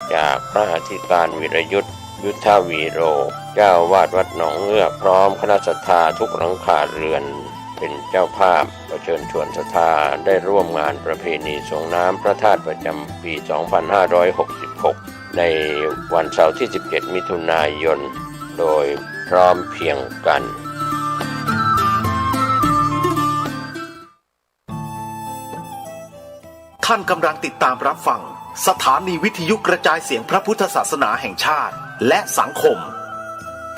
จากพระอธิการวีรยุทธยุทธวีโรเจ้าวาดวัดหนองเงือกพร้อมคณะศรัทธาทุกหลังคาเรือนเป็นเจ้าภาพขอเชิญชวนศรัทธาได้ร่วมงานประเพณีส่งน้ำพระธาตุประจำปี 2566 ในวันเสาร์ที่ 17 มิถุนายนโดยพร้อมเพรียงกันท่านกำลังติดตามรับฟังสถานีวิทยุกระจายเสียงพระพุทธศาสนาแห่งชาติและสังคม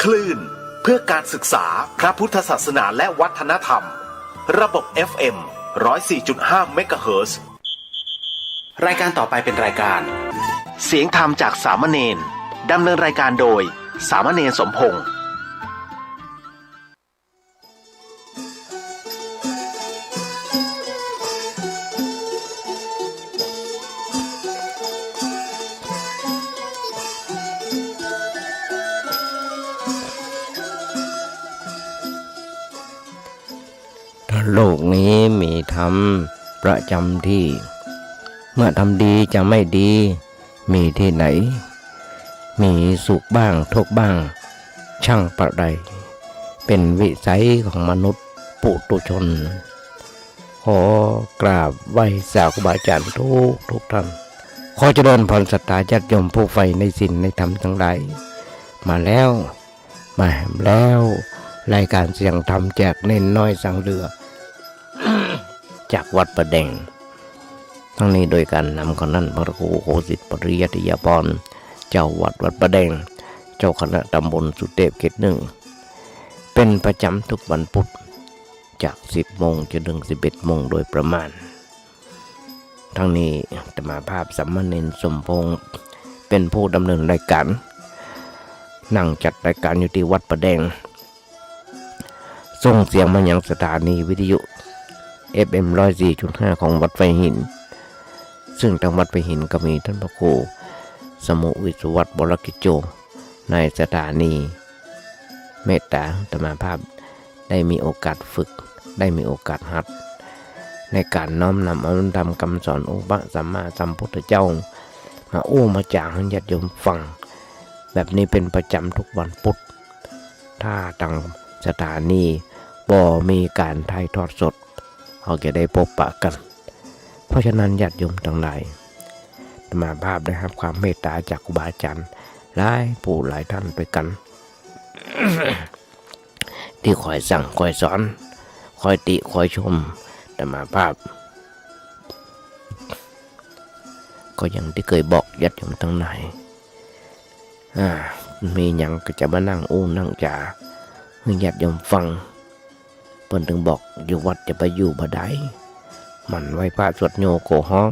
คลื่นเพื่อการศึกษาพระพุทธศาสนาและวัฒนธรรมระบบ FM 104.5 เมกะเฮิรตซ์รายการต่อไปเป็นรายการเสียงธรรมจากสามเณรดำเนินรายการโดยสามเณรสมพงษ์โลกนี้มีธรรมประจำที่เมื่อทำดีจะไม่ดีมีที่ไหนมีสุขบ้างทุกข์บ้างช่างประใดเป็นวิสัยของมนุษย์ปุถุชนขอกราบไหว้สาธุบาอาจารย์ทุกท่านขอเจริญพรศรัทธาญาติโยมผู้ใฝ่ในศีลในธรรมทั้งหลายมาแล้วรายการเสียงธรรมแจกเน้นน้อยสังเรือ จากวัดประแดงทั้งนี้โดยการนำคนนั้นพระครูโคสิทธิปริยัติยาพรเจ้าวัดประแดงเจ้าคณะตำบลสุเทพเขต 1เป็นประจำทุกวันพุธจาก 10 โมงจนถึง 11 โมงโดยประมาณทั้งนี้อาตมาภาพสามเณรสมพงษ์เป็นผู้ดำเนินรายการนั่งจัดรายการอยู่ที่วัดประแดงส่งเสียงมายังสถานีวิทยุ FM 104.5 ของวัดไฟหินซึ่งทางวัดไฟหินก็มีท่านพระครูสมุวิสุวัตรบรกิจโจในสถานีเมตตาธรรมภาพได้มีโอกาสฝึกได้มีโอกาสหัดในการน้อมนำเอาธรรมคำสอนองค์พระสัมมาสัมพุทธเจ้ามามาจากให้ญาติโยมฟังแบบนี้เป็นประจำทุกวันพุธถ้าทางสถานีบ่มีการถ่ายทอดสดเขาจะได้พบปะกันเพราะฉะนั้นญาติโยมทั้งหลายธรรมภาพได้รับความเมตตาจากครูบาอาจารย์หลายผู้หลายท่านด้วยกัน ที่คอยสั่งคอยสอนคอยติคอยชมธรรมภาพก็อย่างที่เคยบอกญาติโยมทั้งหลายมีหยังก็จะมานั่งนั่งจ่าให้ญาติโยมฟังเพิ่นถึงบอกอยู่วัดจะไปอยู่บ่ได้มันไหว้พระสวดโยโกห้อง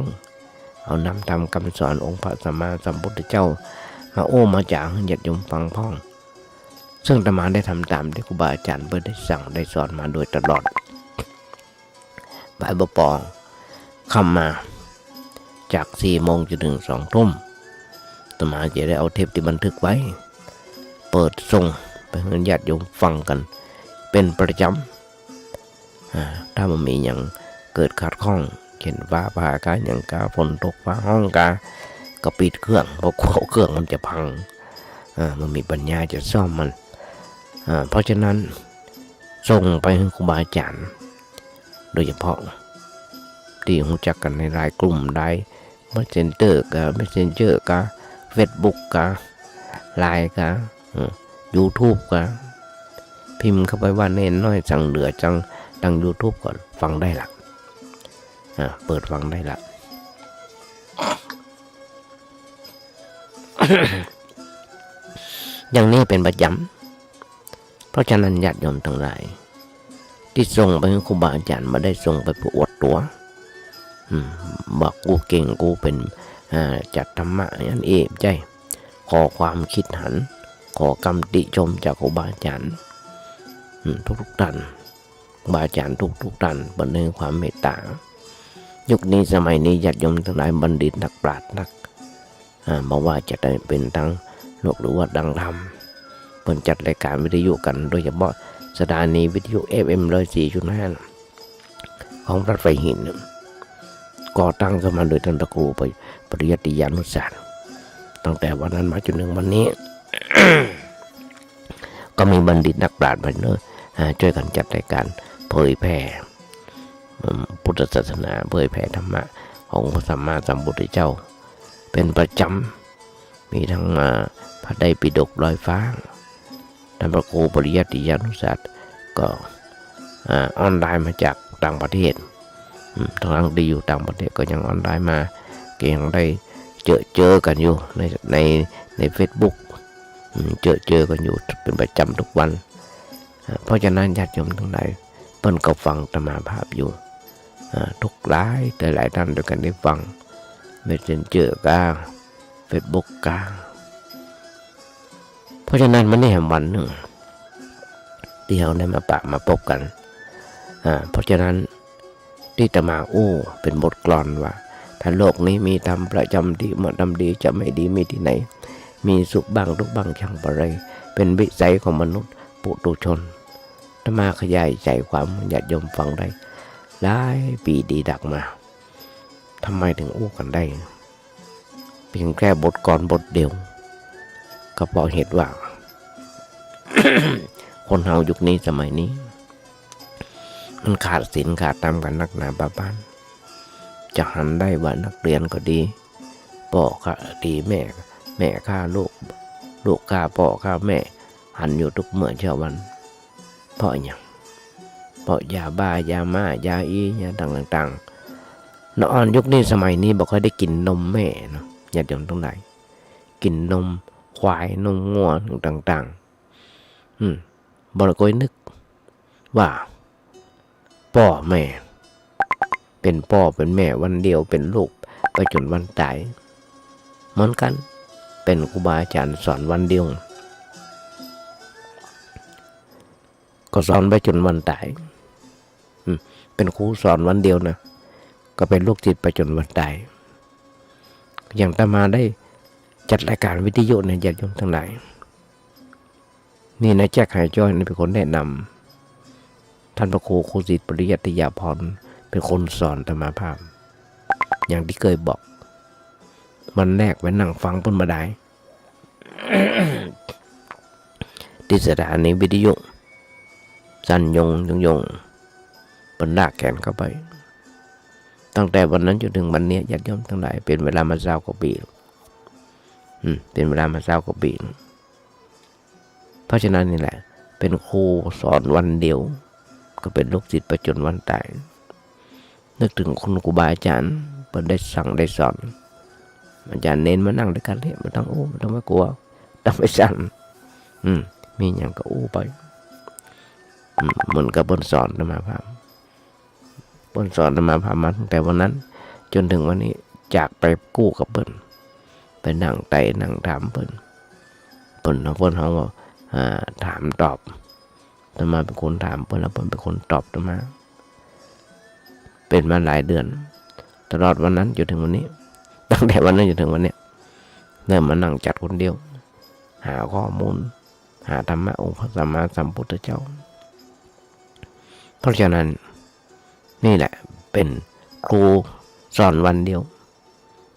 เอานำธรรมคำสอนองค์พระสัมมาสัมพุทธเจ้ามามาจากให้ญาติโยมฟังพ้องซึ่งอาตมาได้ทำตามที่ครูบาอาจารย์เพิ่นได้สั่งได้สอนมาโดยตลอดบ่ายบ่ปองเข้ามาจาก 4 โมงจนถึง 2 ทุ่มอาตมาจะได้เอาเทปที่บันทึกไว้เปิดส่งไปให้ญาติโยมฟังกันเป็นประจำถ้ามันมีอย่างเกิดขัดข้องเช่นฟ้าผ่ากาอย่างกาฝนตกฟ้าห้องกาก็ปิดเครื่องเพราะเครื่องมันจะพังมันมีปัญญาจะซ่อมมันเพราะฉะนั้นส่งไปให้ครูบาอาจารย์โดยเฉพาะที่รู้จักกันในรายกลุ่มได้Messenger กับ Facebook กับ LINE กับ YouTube กับพิมพ์เข้าไปว่าเน้นน้อยจังเหลือจังดัง YouTube ก่อนฟังได้ละเปิดฟังได้ละ อย่างนี้เป็นประจำเพราะฉะนั้นญาติโยมทั้งหลายที่ส่งไปให้ครูบาอาจารย์มาได้ส่งไปเพื่ออวดตัวบอกกูเก่งกูเป็นจัดธรรมะอันใจขอความคิดหันขอกำติชมจากครูบาอาจารย์ทุกท่านครูบาอาจารย์ทุกท่านบรรเทาความเมตตายุคนี้สมัยนี้ญาติโยมทั้งหลายบัณฑิตนักปราชญ์นักบอกว่าจะได้เป็นทั้งโลกหรือว่าดังธรรมเปิดจัดรายการวิทยุกันโดยเฉพาะสถานีวิทยุ FM 104.5 ของวัดไฟหินก่อตั้งขึ้นมาโดยท่านพระครูปริยัติยานุสาร ตั้งแต่วันนั้นมาจนถึงวันนี้ ก็มีบัณฑิตนักปราชญ์มาเนอะช่วยกันจัดรายการเผยแผ่พุทธศาสนาเผยแผ่ธรรมะของพระสัมมาสัมพุทธเจ้าเป็นประจำมีทั้งพระไตรปิฎกลอยฟ้าท่านพระครูปริยัติยานุศาสตร์ก็ออนไลน์มาจากต่างประเทศทั้งที่อยู่ต่างประเทศก็ยังออนไลน์มาก็ยังได้เจอกันอยู่ใน Facebook เจอกันอยู่เป็นประจำทุกวันเพราะฉะนั้นญาติโยมทั้งหลายเพิ่นก็ฟังธรรมาภาพอยู่ทุกหลายแต่หลายท่านด้วยกันได้ฟังไม่เจนเจอกา Facebook กาเพราะฉะนั้นมันนี่แห่งวันหนึ่งที่เราได้มาปะมาพบกันเพราะฉะนั้นที่ตมาเป็นบทกลอนว่าถ้าโลกนี้มีธรรมประจำที่ทำดีจะไม่ดีมีที่ไหนมีสุขบ้างทุกบ้างช่างประไรเป็นวิสัยของมนุษย์ปุถุชนตมาขยายใจความญาติโยมฟังได้หลายปีดีดักมาทำไมถึงกันได้เพียงแค่บทกลบทเดียวก็เพราะเหตุว่า คนเฮายุคนี้สมัยนี้มันขาดศีลขาดธรรมกันนักหนาบาบ้านจะหันได้ว่านักเรียนก็ดีพ่อฆ่าดีแม่ฆ่าลูกฆ่าพ่อฆ่าแม่หันอยู่ทุกเมื่อเช้าวันเพราะอย่างเพราะยาบ้ายาม่ายาอียาต่างๆนอนยุคนี้สมัยนี้บอกว่าได้กินนมแม่เนาะญาติโยมตรงไหนกินนมควายนมงัวต่างๆบ่ได้เคยนึกว่าพ่อแม่เป็นพ่อเป็นแม่วันเดียวเป็นลูกไปจนวันตายเหมือนกันเป็นครูบาอาจารย์สอนวันเดียวก็สอนไปจนวันตายเป็นครูสอนวันเดียวนะก็เป็นลูกศิษย์ไปจนวันตายอย่างอาตมาได้จัดรายการวิทยุในญาติโยมทั้งหลายนี่นะแจ็คหายจ้อยเป็นคนแนะนำท่านพระครูสิทธิ์ปริยัติยาพรเป็นคนสอนธรรมภาพอย่างที่เคยบอกมันแรกไปนั่งฟังเพิ่นมาได้ ที่สถานีวิทยุสั้นยงบรรดาแขนเข้าไปตั้งแต่วันนั้นจนถึงวันนี้ญาติโยมทั้งหลายเป็นเวลามา20 กว่าปีเป็นเวลามา20 กว่าปีเพราะฉะนั้นนี่แหละเป็นครูสอนวันเดียวก็เป็นลูกศิษย์ไปจนวันตายนึกถึงคุณครูบาอาจารย์เปิดได้สั่งได้สอนอาจารย์เน้นมานั่งด้วยกันเลยไม่ต้องไม่ต้องไม่กลัวต้องไปสั่นมีอย่างก็ไปเหมือนกับเปิ้นสอนธรรมภาพเปิ้นสอนธรรมภาพมาตั้งแต่วันนั้นจนถึงวันนี้จากไปกู้กับเปิ้นไปนั่งไต่นั่งถามเปิ้นเขาก็ถามตอบธรรมาเป็นคนถามเปิ้นแล้วเปิ้นเป็นคนตอบธรรมาเป็นมาหลายเดือนตลอดวันนั้นจนถึงวันนี้ตั้งแต่วันนั้นจนถึงวันนี้เริ่มมานั่งจัดคนเดียวหาข้อมูลหาธรรมะองค์พระสัมมาสัมพุทธเจ้าเพราะฉะนั้นนี่แหละเป็นครูสอนวันเดียว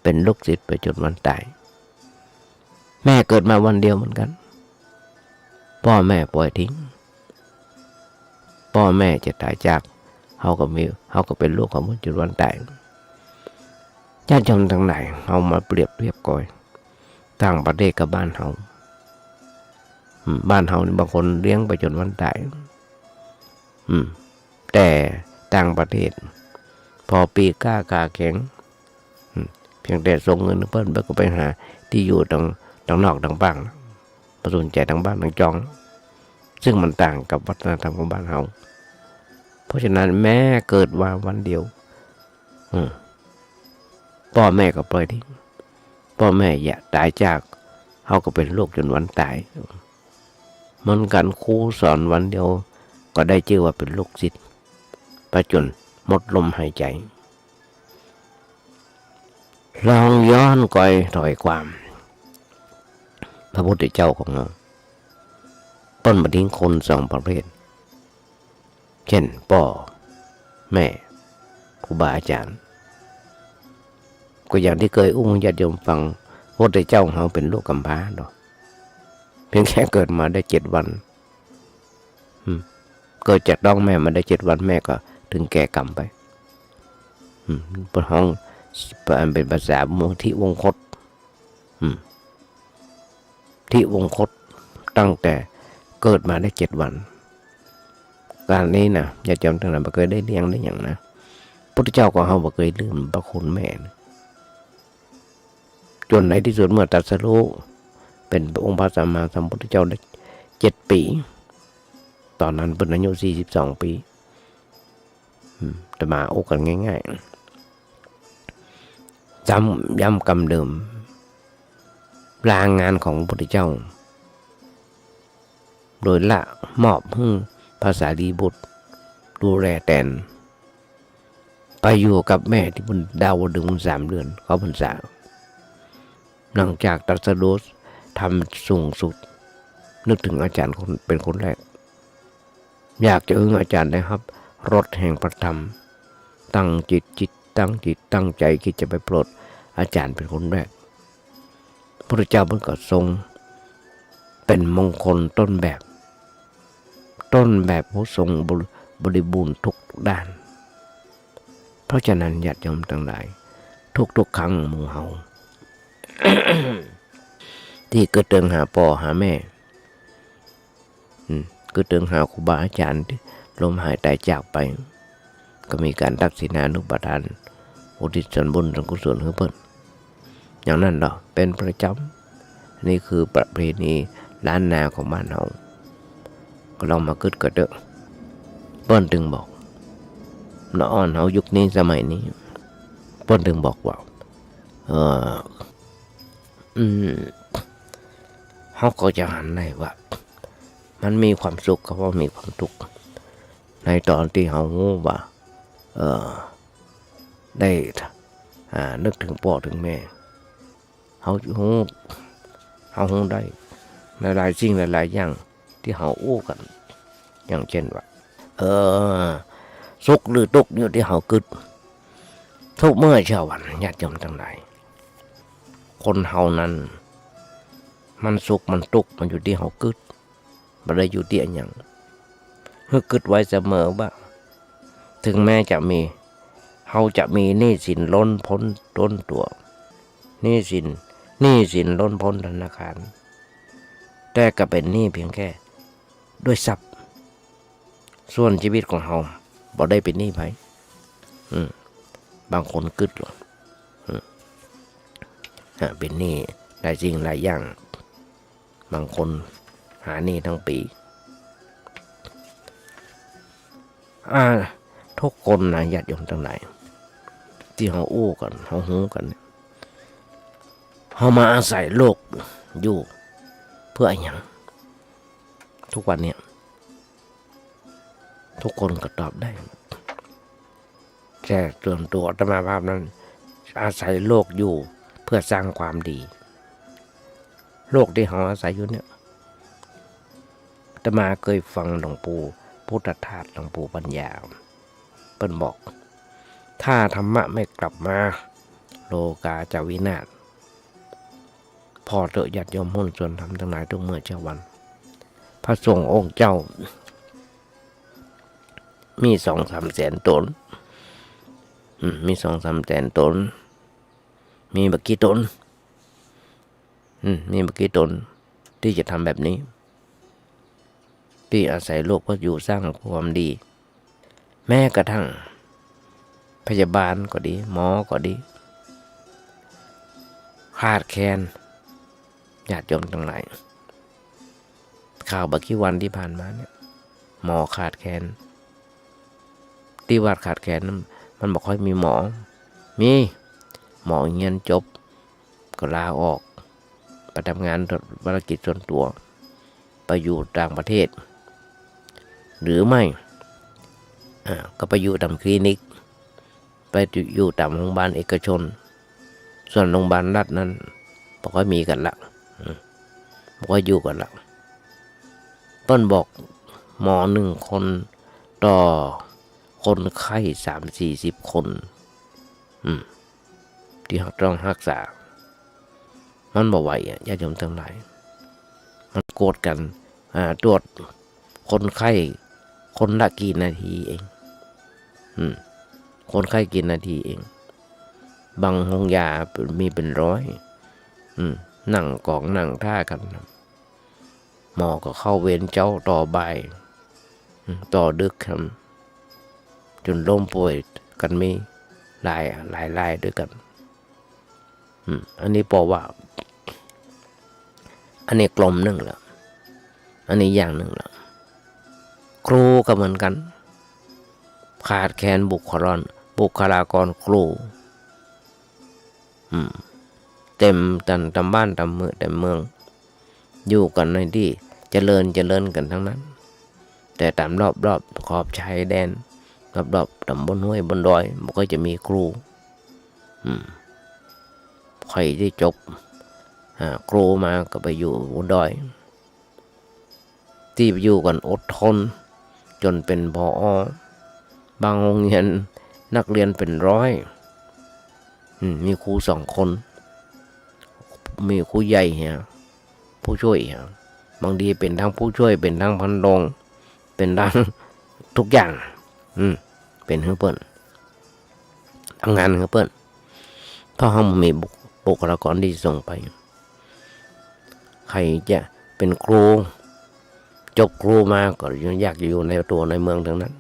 เป็นลูกศิษย์ไปจนวันตายแม่เกิดมาวันเดียวเหมือนกันพ่อแม่ปล่อยทิ้งพ่อแม่จะตายจากเขาก็เป็นลูกของมันจนวันตายญาติโยมทั้งหลายเอามาเปรียบเทียบก่อนต่างประเทศกับบ้านเฮานี่บางคนเลี้ยงไปจนวันตายแต่ต่างประเทศพอปีกล้าแข็งเพียงแต่ส่งเงินเพิ่นก็ไปหาที่อยู่ทางนอกทางบ้านประสนใจทางบ้านทางจองซึ่งมันต่างกับวัฒนธรรมของบ้านเฮาเพราะฉะนั้นแม่เกิดมาวันเดียวพ่อแม่ก็ปล่อยทิ้งพ่อแม่อย่าตายจากเขาก็เป็นลูกจนวันตายเหมือนกันครูสอนวันเดียวก็ได้ชื่อว่าเป็นลูกศิษย์ไปจนหมดลมหายใจลองย้อนก่อยถอยความพระพุทธเจ้าของเราต้นมาทิ้งคน2 ประเภทเช่นพ่อแม่ครูบาอาจารย์ก็อย่างที่เคยญาติโยมฟัง พระพุทธเจ้าของเขาเป็นลูกกำพร้าดอกเพียงแค่เกิดมาได้7 วันเกิดจากท้องแม่มาได้7 วันแม่ก็ถึงแก่กรรมไปเป็นห้องเป็นภาษาเมืองที่วงคตที่วงคตตั้งแต่เกิดมาได้7 วันการนี้นะอย่าจำทั้งนั้นบ่เคยได้เลี้ยงได้อย่างนะพุทธเจ้าของเขาบ่เคยลืมพระคุณแม่นะจนในที่สุดเมื่อตรัสรู้เป็นองค์พระสัมมาสัมพุทธเจ้าได้7 ปีตอนนั้นเป็นอายุ42 ปีแต่มาโอ้กันง่ายๆย้ำกรรมเดิมลางงานของพระพุทธเจ้าโดยละมอบให้พระสารีบุตรดูแลแทนไปอยู่กับแม่ที่บนดาวดึง3 เดือนเขาพรรษาหลังจากตรัสรู้ทำสูงสุดนึกถึงอาจารย์เป็นคนแรกอยากจะอาจารย์นะครับรสแห่งพระธรรมตั้งจิตตั้งใจคิดจะไปโปรดอาจารย์เป็นคนแรกพระเจ้ามันก็ทรงเป็นมงคลต้นแบบผู้ทรงบริบูรณ์ทุกด้านเพราะฉะนั้นญาติโยมทั้งหลายทุกครั้งหมู่เฮา ที่เกิดเติงหาพ่อหาแม่เกิดเติงหาครูบาอาจารย์ที่ลมหายใจจากไปก็มีการทักษิณานุปทานอุทิศส่วนบุญส่วนกุศลให้เพิ่นอย่างนั้นเนาะเป็นประจำนี่คือประเพณีล้านนาของบ้านเฮาก็ลองมาคิดกันเด้อเพิ่นถึงบอกน้าอ่อนเฮายุคนี้สมัยนี้เพิ่นถึงบอกว่าเขาก็จะหันได้ว่ามันมีความสุขกับว่ามีความทุกข์ในตอนที่เขางูว่าได้นึกถึงพ่อถึงแม่เขาหูได้หลายสิ่งหลายอย่างที่เขาอู้กันอย่างเช่นว่าสุขหรือทุกข์อยู่ที่เขากึดทุกเมื่อเช้าวันญาติโยมทั้งหลายคนเฮานั้นมันสุขมันทุกข์มันอยู่ที่เฮากึดบ่ได้อยู่ที่อันหยังเฮากึดไว้เสมอว่าถึงแม้จะมีเฮาจะมีหนี้สินล้นพ้นต้นตัวหนี้สินล้นพ้นธนาคารแต่ก็เป็นหนี้เพียงแค่ด้วยทรัพย์ส่วนชีวิตของเฮาบ่ได้เป็นหนี้ไผบางคนกึดหรอกเป็นหนี้หลายสิ่งหลายอย่างบางคนหาหนี้ทั้งปีทุกคนนะญาติโยมทั้งหลายที่เขาอู้กันเขาหูกันเขามาอาศัยโลกอยู่เพื่ออะไรทุกวันนี้ทุกคนก็ตอบได้แต่ส่วนตัวอาตมาภาพนั้นอาศัยโลกอยู่เพื่อสร้างความดีโลกที่เขาอาศัยอยู่เนี่ยอาตมาเคยฟังหลวงปู่พุทธทาสหลวงปู่ปัญญาเปิ้นบอกถ้าธรรมะไม่กลับมาโลกาจะวินาศพอเถอะญาติโยมหุ้นส่วนทำทั้งหลายทุกเมื่อเช้าวันพระสงฆ์องค์เจ้ามี 2-3 แสนตนมี 2-3 แสนตนมีบักกี่ตนมีบักกี่ตนที่จะทำแบบนี้ที่อาศัยโลกเพื่ออยู่สร้างความดีแม้กระทั่งพยาบาลก็ดีหมอก็ดีขาดแคลนญาติโยมทั้งหลายข่าวบักกี่วันที่ผ่านมาเนี่ยหมอขาดแคลนที่วัดขาดแคลนมันบอกค่อยมีหมอเรียนจบก็ลาออกไปทำงานภารกิจส่วนตัวไปอยู่ต่างประเทศหรือไม่ก็ไปอยู่ตามคลินิกไปอยู่ตามโรงพยาบาลเอกชนส่วนโรงพยาบาลรัฐนั้นบอกว่ามีกันละบอกว่าอยู่กันละต้นบอกหมอ1 คนต่อคนไข้30-40 คนที่ต้องรักษา มันบ่ไหวญาติโยมทั้งหลายมันโกรธกันตรวจคนไข้คนละกี่นาทีเองคนไข้กี่นาทีเองบางห้องยามีเป็นร้อยนั่งกองนั่งท่ากันหมอก็เข้าเวรเจ้าต่อบ่ายต่อดึกครับจนล้มป่วยกันมีหลายด้วยกันอันนี้บอกว่าอันนี้กลมหนึ่งแล้วอันนี้อย่างหนึ่งแล้วครูก็เหมือนกันขาดแคลนบุคลากรครูเต็มตามบ้านตามเมืองอยู่กันในที่เจริญกันทั้งนั้นแต่ตามรอบขอบชายแดนรอบตำบลห้วยบนดอยมันก็จะมีครูใครที่จบครูมาก็ไปอยู่บนดอยที่อยู่กันอดทนจนเป็นผอบางโรงเรียนนักเรียนเป็นร้อยมีครู2 คนมีครูใหญ่ผู้ช่วยบางทีเป็นทั้งผู้ช่วยเป็นทั้งพันโรงเป็นทั้งทุกอย่างเป็นเฮือเปิ้นทำงานเฮือเปิ้นเพราะเขามีบุคลากรที่ส่งไปใครจะเป็นครูจบครูมาก็อยากอยู่ในตัวในเมืองทั้งนั้น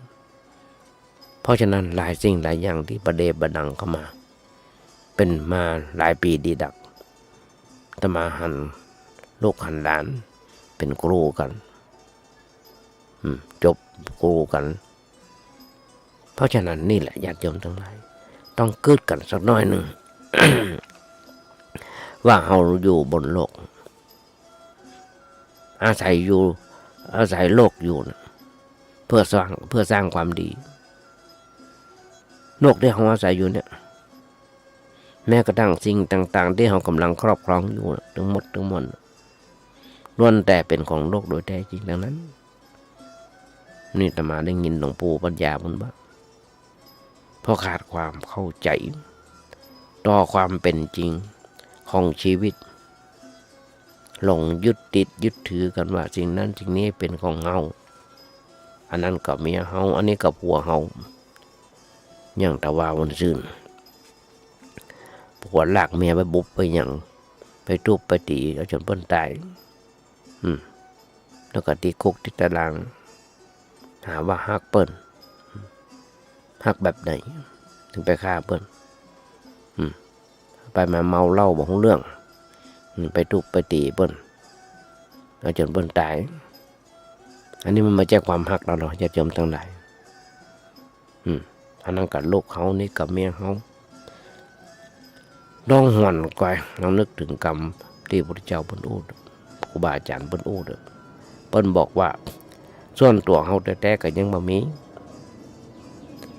เพราะฉะนั้นหลายสิ่งหลายอย่างที่ประเดประดังเข้ามาเป็นมาหลายปีดีดักแต่มาหันลูกหันหลานเป็นครูกันจบครูกันเพราะฉะนั้นนี่แหละญาติโยมทั้งหลายต้องกึดกันสักน้อยหนึ่ง ว่าเราอยู่บนโลกอาศัยโลกอยู่นะเพื่อสร้างความดีโลกที่เราอาศัยอยู่เนี่ยแม้กระทั่งสิ่งต่างๆที่เรากำลังครอบครองอยู่ทั้งหมดล้วนแต่เป็นของโลกโดยแท้จริงดังนั้นนี่อาตมาได้ยินหลวงปู่ปัญญาพูดว่าเพราะขาดความเข้าใจต่อความเป็นจริงของชีวิตหลงยึดติดยึดถือกันว่าสิ่งนั้นสิ่งนี้เป็นของเฮาอันนั้นกับเมียเฮาอันนี้กับผัวเฮาอย่างตะว่าวันซื่นผัวลากเมียไปบุบไปอย่างไปทุบไปตีเอาจนเปิ้นตายแล้วก็ตีคุกที่ตารางหาว่าฮักเปิ้นฮักแบบไหนถึงไปฆ่าเปิ้นไปมาเมาเหล้าบอกเรื่องไปทุบไปตีเปิ้นเอาจนเปิ้นตายอันนี้มันมาจากความฮักเราจะจมทั้งหลายอันนั้นกับลูกเขานี่กับเมียเขาลองหวนก่อยลองนึกถึงกรรมที่พระพุทธเจ้าเปิ้นอู้ครูบาอาจารย์เปิ้นอู้เปิ้นบอกว่าส่วนตัวเขาแท้ๆก็ยังบ่มี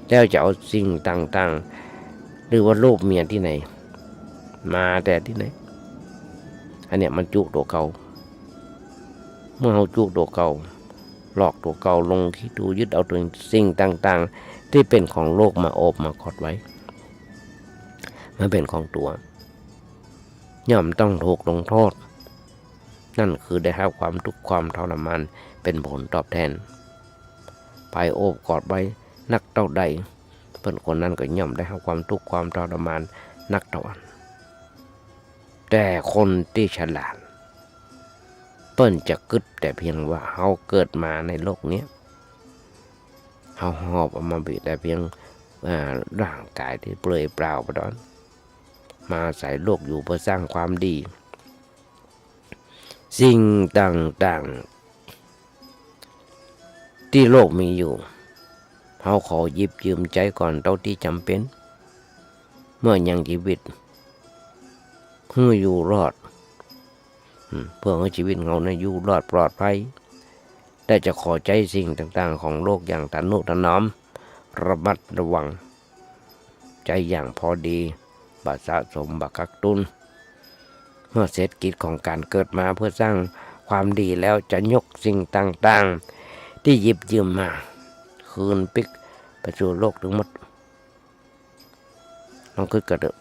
แล้วจะเอาสิ่งต่างๆหรือว่ารูปเมียที่ไหนมาแต่ที่ไหนอันเนี้ยมันจุตัวเก่าเมื่อเราจุตัวเก่าหลอกตัวเก่าลงที่ดูยึดเอาตัวสิ่งต่างๆที่เป็นของโลกมาโอบมากอดไว้มันเป็นของตัวย่อมต้องถูกลงโทษนั่นคือได้รับความทุกข์ความทรมานเป็นผลตอบแทนไปโอบกอดไว้นักเท่าใดเพื่อนคนนั้นก็ย่อมได้รับความทุกข์ความทรมานนักเท่านั้นแต่คนที่ฉลาดเปิ้นจะกึดแต่เพียงว่าเขาเกิดมาในโลกนี้เขาหอบเอามาบีแต่เพียงร่างกายที่เปลือยเปล่าประดอนมาใส่โลกอยู่เพื่อสร้างความดีสิ่งต่างๆที่โลกมีอยู่เขาขอหยิบยืมใจก่อนเท่าที่จำเป็นเมื่อยังชีวิตเพื่ออยู่รอดเพื่อให้ชีวิตเราเนี่ยอยู่รอดปลอดภัยแต่จะขอใจสิ่งต่างๆของโลกอย่างทนุถนอมระมัดระวังใจอย่างพอดีบาสะสมบักกักตุนเมื่อเสร็จกิจของการเกิดมาเพื่อสร้างความดีแล้วจะยกสิ่งต่างๆที่หยิบยืมมาคืนปิกไปสู่โลกทั้งหมดลองคิดกันเถอะ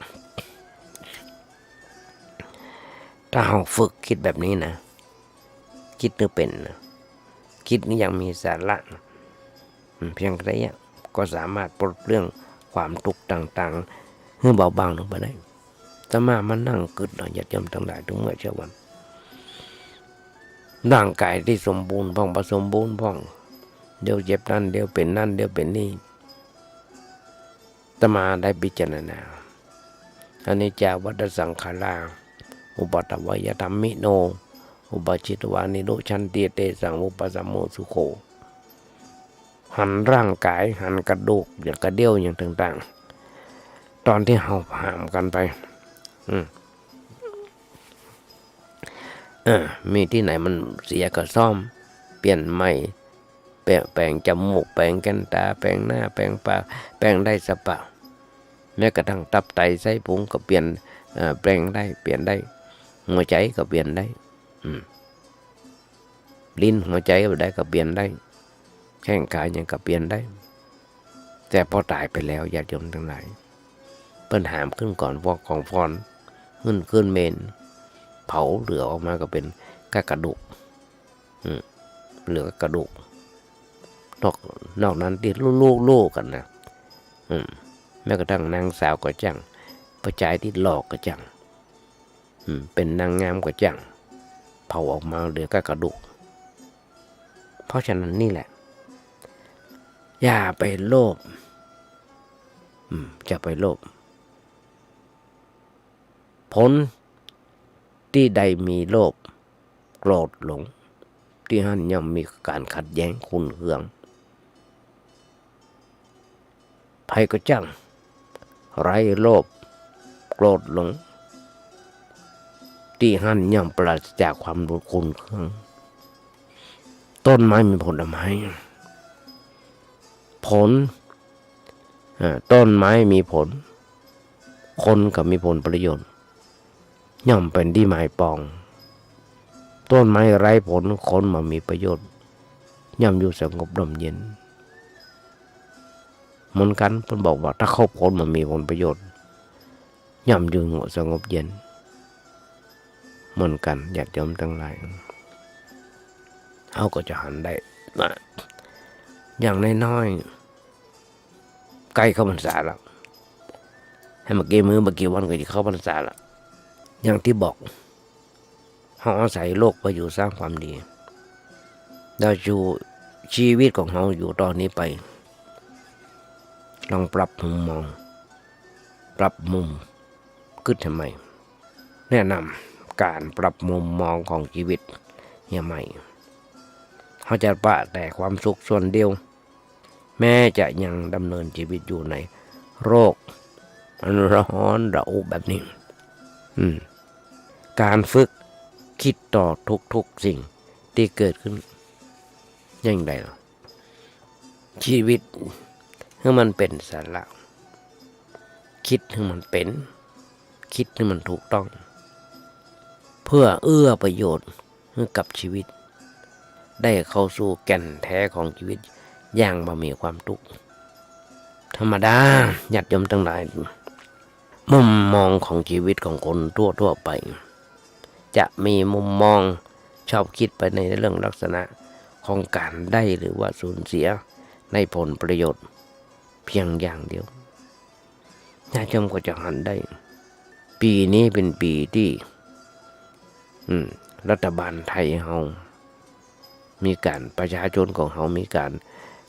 ถ้าเราฝึกคิดแบบนี้นะคิดนึกเป็นนะคิดนี้ยังมีสาระนะเพียงแค่นี้ก็สามารถปลดเรื่องความทุกข์ต่างๆให้เบาบางลงไปได้แต่มานั่งกึดญาติโยมทั้งหลายทุกเมื่อเช้าวันร่างกายที่สมบูรณ์พ่องผสมบูรณ์พ่องเดี๋ยวเจ็บนั่นเดี๋ยวเป็นนั่นเดี๋ยวเป็นนี่แต่มาได้พิจารณาอนิจจาวัฏสังขาราอุปัฏฐวยธรรมิโนอุปชิตวานิโรชันติเตสังอุปสัมโมสุโขหันร่างกายหันกระดูกอย่างกระเดี่ยวอย่างต่างๆตอนที่เราผ่ามกันไปมีที่ไหนมันเสียก็ซ่อมเปลี่ยนใหม่แปลงจมูกแปลงแก้มตาแปลงหน้าแปลงปากแปลงได้สปะแม้กระทั่งตับไตไส้พุงก็เปลี่ยนแปลงได้เปลี่ยนได้หัวใจก็เปลี่ยนได้ลิ้นหัวใจก็ได้ก็เปลี่ยนได้แข้งขายังก็เปลี่ยนได้แต่พอตายไปแล้วญาติโยมทั้งหลายเปิ้นหามขึ้นก่อนวอกของฟอนขึ้นเมนเผาเหลือออกมาก็เป็นกระดูกเหลือกระดูกนอกนั้นที่ลูกกันนะแม้กระทั่งนางสาวก็จังประจายที่หลอกก็จังเป็นนางงามก็จังเผาออกมาเหลือกระดูกเพราะฉะนั้นนี่แหละอย่าไปโลภจะไปโลภผลที่ใดมีโลภโกรธหลงที่นั่นย่อมมีการขัดแย้งขุ่นเคืองภัยก็จังไร้โลภโกรธหลงที่นั่นย่อมปราศจากความขุ่นเคืองต้นไม้มีผลไม้ผลต้นไม้มีผลคนก็มีผลประโยชน์ย่อมเป็นที่หมายปองต้นไม้ไร้ผลคนมามีประโยชน์ย่อมอยู่สงบร่มเย็นเหมือนกันเพิ่นบอกว่าถ้าเข้าผลมันมีผลประโยชน์ย่อมอยู่สงบเย็นเหมือนกันญาติโยมทั้งหลายเขาก็จะหันได้อย่างน้อยๆใกล้เข้าพรรษาแล้วให้มาเกี่มือมากี่วันก็จะเข้าพรรษาแล้วอย่างที่บอกเขาอาศัยโลกไปอยู่สร้างความดีเราอยู่ชีวิตของเขาอยู่ตอนนี้ไปลองปรับมุมมองปรับมุมขึ้นทำไมแนะนำการปรับมุมมองของชีวิตอย่างใหม่เขาจะปะแต่ความสุขส่วนเดียวแม้จะยังดำเนินชีวิตอยู่ในโรคอันร้อนระอุแบบนี้การฝึกคิดต่อทุกสิ่งที่เกิดขึ้นยังไงล่ะชีวิตให้มันเป็นสาระคิดให้มันเป็นคิดให้มันถูกต้องเพื่อเอื้อประโยชน์ให้กับชีวิตได้เข้าสู่แก่นแท้ของชีวิตอย่างบ่มีความทุกข์ธรรมดาญาติโยมทั้งหลายมุมมองของชีวิตของคนทั่วไปจะมีมุมมองชอบคิดไปในเรื่องลักษณะของการได้หรือว่าสูญเสียในผลประโยชน์เพียงอย่างเดียวญาติโยมก็จะหันได้ปีนี้เป็นปีที่รัฐบาลไทยเฮามีการประชาชนของเฮามีการ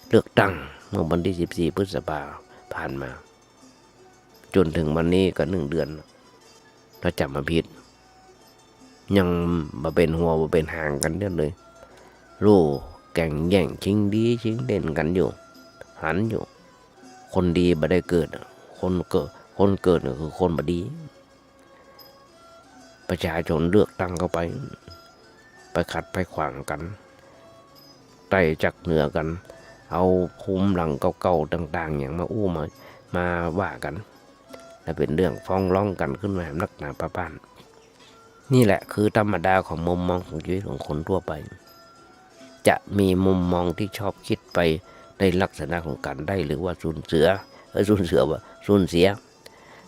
เลือกตั้งเมื่อวันที่14 พฤษภาคมผ่านมาจนถึงวันนี้ก็1 เดือนถ้าจำไม่ผิดยังมาเป็นหัวมาเป็นหางกันเยอะเลยรู้แข่งแย่งชิงดีชิงเด่นกันอยู่หันอยู่คนดีบ่ได้เกิดคนเกิดคือคนบ่ดีประชาชนเลือกตั้งเข้าไปขัดไปขวางกันไต่จักเหนือกันเอาภูมิหลังเก่าๆต่างๆอย่างมาอู้มาว่ากันและเป็นเรื่องฟ้องร้องกันขึ้นมานักหนาประปานนี่แหละคือธรรมดาของมุมมองของชีวิตของคนทั่วไปจะมีมุมมองที่ชอบคิดไปในลักษณะของการได้หรือว่าสูญเสีย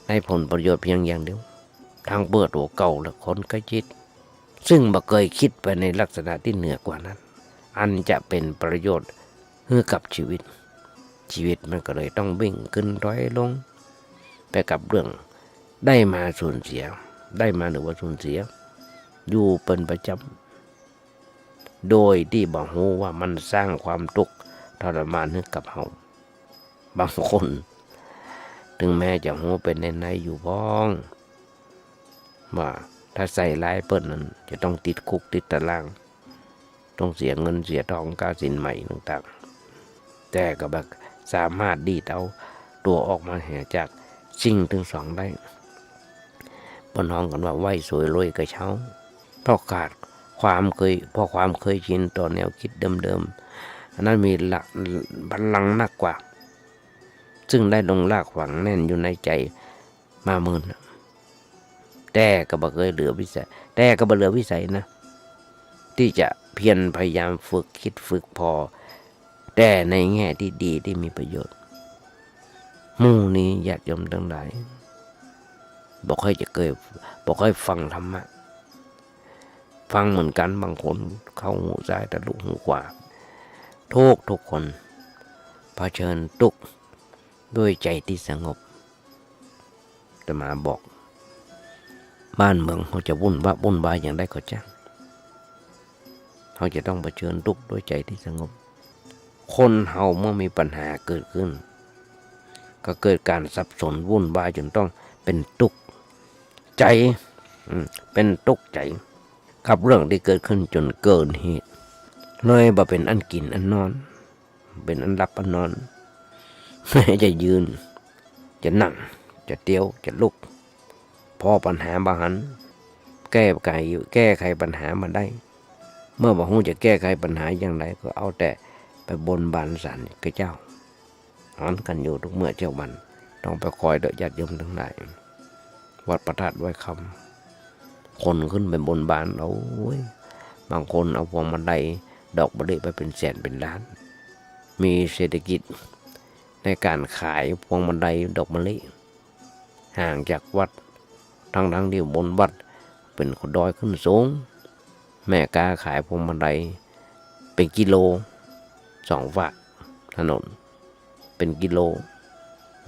ในผลประโยชน์เพียงอย่างเดียวทางเปิดหัวเก่าและคนใกล้ชิด ซึ่งบ่เคยคิดไปในลักษณะที่เหนือกว่านั้นอันจะเป็นประโยชน์ให้กับชีวิตมันก็เลยต้องวิ่งขึ้นถอยลงไปกับเรื่องได้มาสูญเสียได้มาหรือว่าสูญเสียอยู่เป็นประจำโดยที่บ่ฮู้ว่ามันสร้างความทุกข์ทรมานให้กับเฮาบางคนถึงแม้จะฮู้เป็นในอยู่บ้องว่าถ้าใส่ร้ายเปิ้นนั้นจะต้องติดคุกติดตารางต้องเสียเงินเสียทองค่าสินใหม่ต่างๆแต่ก็แบบสามารถดีดเอาตัวออกมาแห่จากสิ่งถึงสองได้ปนห้องกันว่าไหวสวยรวยกระเช้าเพราะขาดความเคยชินต่อแนวคิดเดิมๆอันนั้นมีหลักบัลลังก์นักกว่าซึ่งได้ลงรากฝังแน่นอยู่ในใจมาหมื่นแต่ก็บ่เคยเหลือวิสัยนะที่จะเพียรพยายามฝึกคิดฝึกพอแต่ในแง่ที่ดีที่มีประโยชน์หมู่นี้ญาติโยมทั้งหลายบอกให้ฟังธรรมะฟังเหมือนกันบางคนเข้าหูซ้ายทะลุหูขวาทุกคนเผชิญทุกข์ด้วยใจที่สงบจะมาบอกบ้านเมืองเขาจะวุ่นวายอย่างไรก็ช่างเขาจะต้องเผชิญทุกข์ด้วยใจที่สงบคนเฮาเมื่อมีปัญหาเกิดขึ้นก็เกิดการสับสนวุ่นวายจนต้องเป็นทุกข์ใจเป็นทุกข์ใจกับเรื่องที่เกิดขึ้นจนเกินเหตุเลยบ่เป็นอันกินอันนอนเป็นอันหลับอันนอนไม่จะยืนจะนั่งจะเตี้ยวจะลุกพอปัญหาบาหันแก้ไขปัญหามาได้เมื่อบ่ฮู้จะแก้ไขปัญหาอย่างไรก็เอาแต่ไปบนบานศาลกับเจ้าหอนกันอยู่ทุกเมื่อเจ้าวันต้องไปคอยเดาะญาติโยมทั้งหลายวัดประทัดไว้คำคนขึ้นไปบนบานเอาบางคนเอาพวงมาลัยดอกมะลิไปเป็นแสนเป็นล้านมีเศรษฐกิจในการขายพวงมาลัยดอกมะลิห่างจากวัดทั้งที่บนวัดเป็นดอยขึ้นสูงแม่กาขายพวงมาลัยเป็นกิโล2 ฝากถนนเป็นกิโล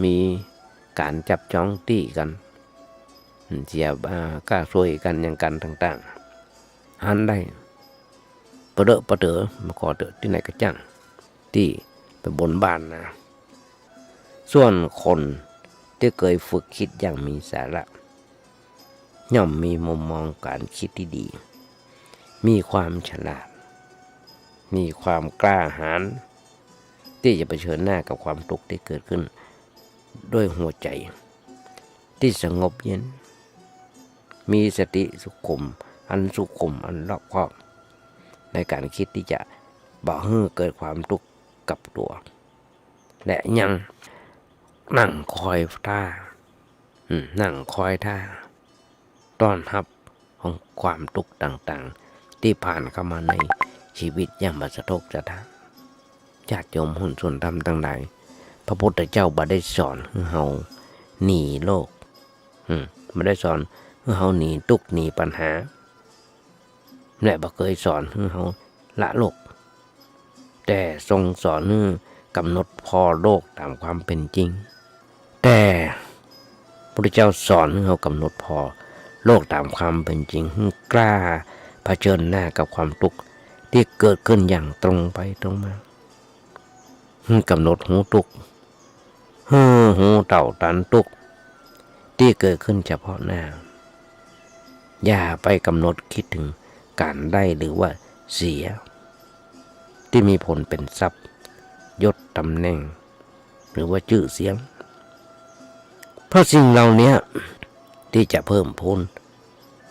มีการจับจ้องตี้กันเสียกล้าช่วยกันอย่างกันต่างๆหันได้ประเดอมาขอเดอที่ไหนก็จังที่ไปบนบ้านนะส่วนคนที่เคยฝึกคิดอย่างมีสาระย่อมมีมุมมองการคิดที่ดีมีความฉลาดมีความกล้าหาญที่จะเผชิญหน้ากับความทุกข์ที่เกิดขึ้นด้วยหัวใจที่สงบเย็นมีสติสุขุมอันรอบคอบในการคิดที่จะบ่ให้เกิดความทุกข์กับตัวและยังนั่งคอยท่าต้อนรับของความทุกข์ต่างๆที่ผ่านเข้ามาในชีวิตอย่างบัสะทกสะท้านญาติโยมหุ้นส่วนธรรมทั้งหลายพระพุทธเจ้าบ่ได้สอนให้เฮาหนีโลกบ่ได้สอนให้เฮาหนีทุกข์หนีปัญหาและบ่เคยสอนให้เฮาละโลกแต่ทรงสอนให้กำหนดพอโลกตามความเป็นจริงแต่พระพุทธเจ้าสอนให้เฮากำหนดพอโลกตามความเป็นจริงกล้าเผชิญหน้ากับความทุกข์ที่เกิดขึ้นอย่างตรงไปตรงมากำหนดหูทุกข์หูเต่าตันทุกข์ที่เกิดขึ้นเฉพาะหน้าอย่าไปกำหนดคิดถึงการได้หรือว่าเสียที่มีผลเป็นทรัพย์ยศตำแหน่งหรือว่าชื่อเสียงเพราะสิ่งเหล่านี้ที่จะเพิ่มพูน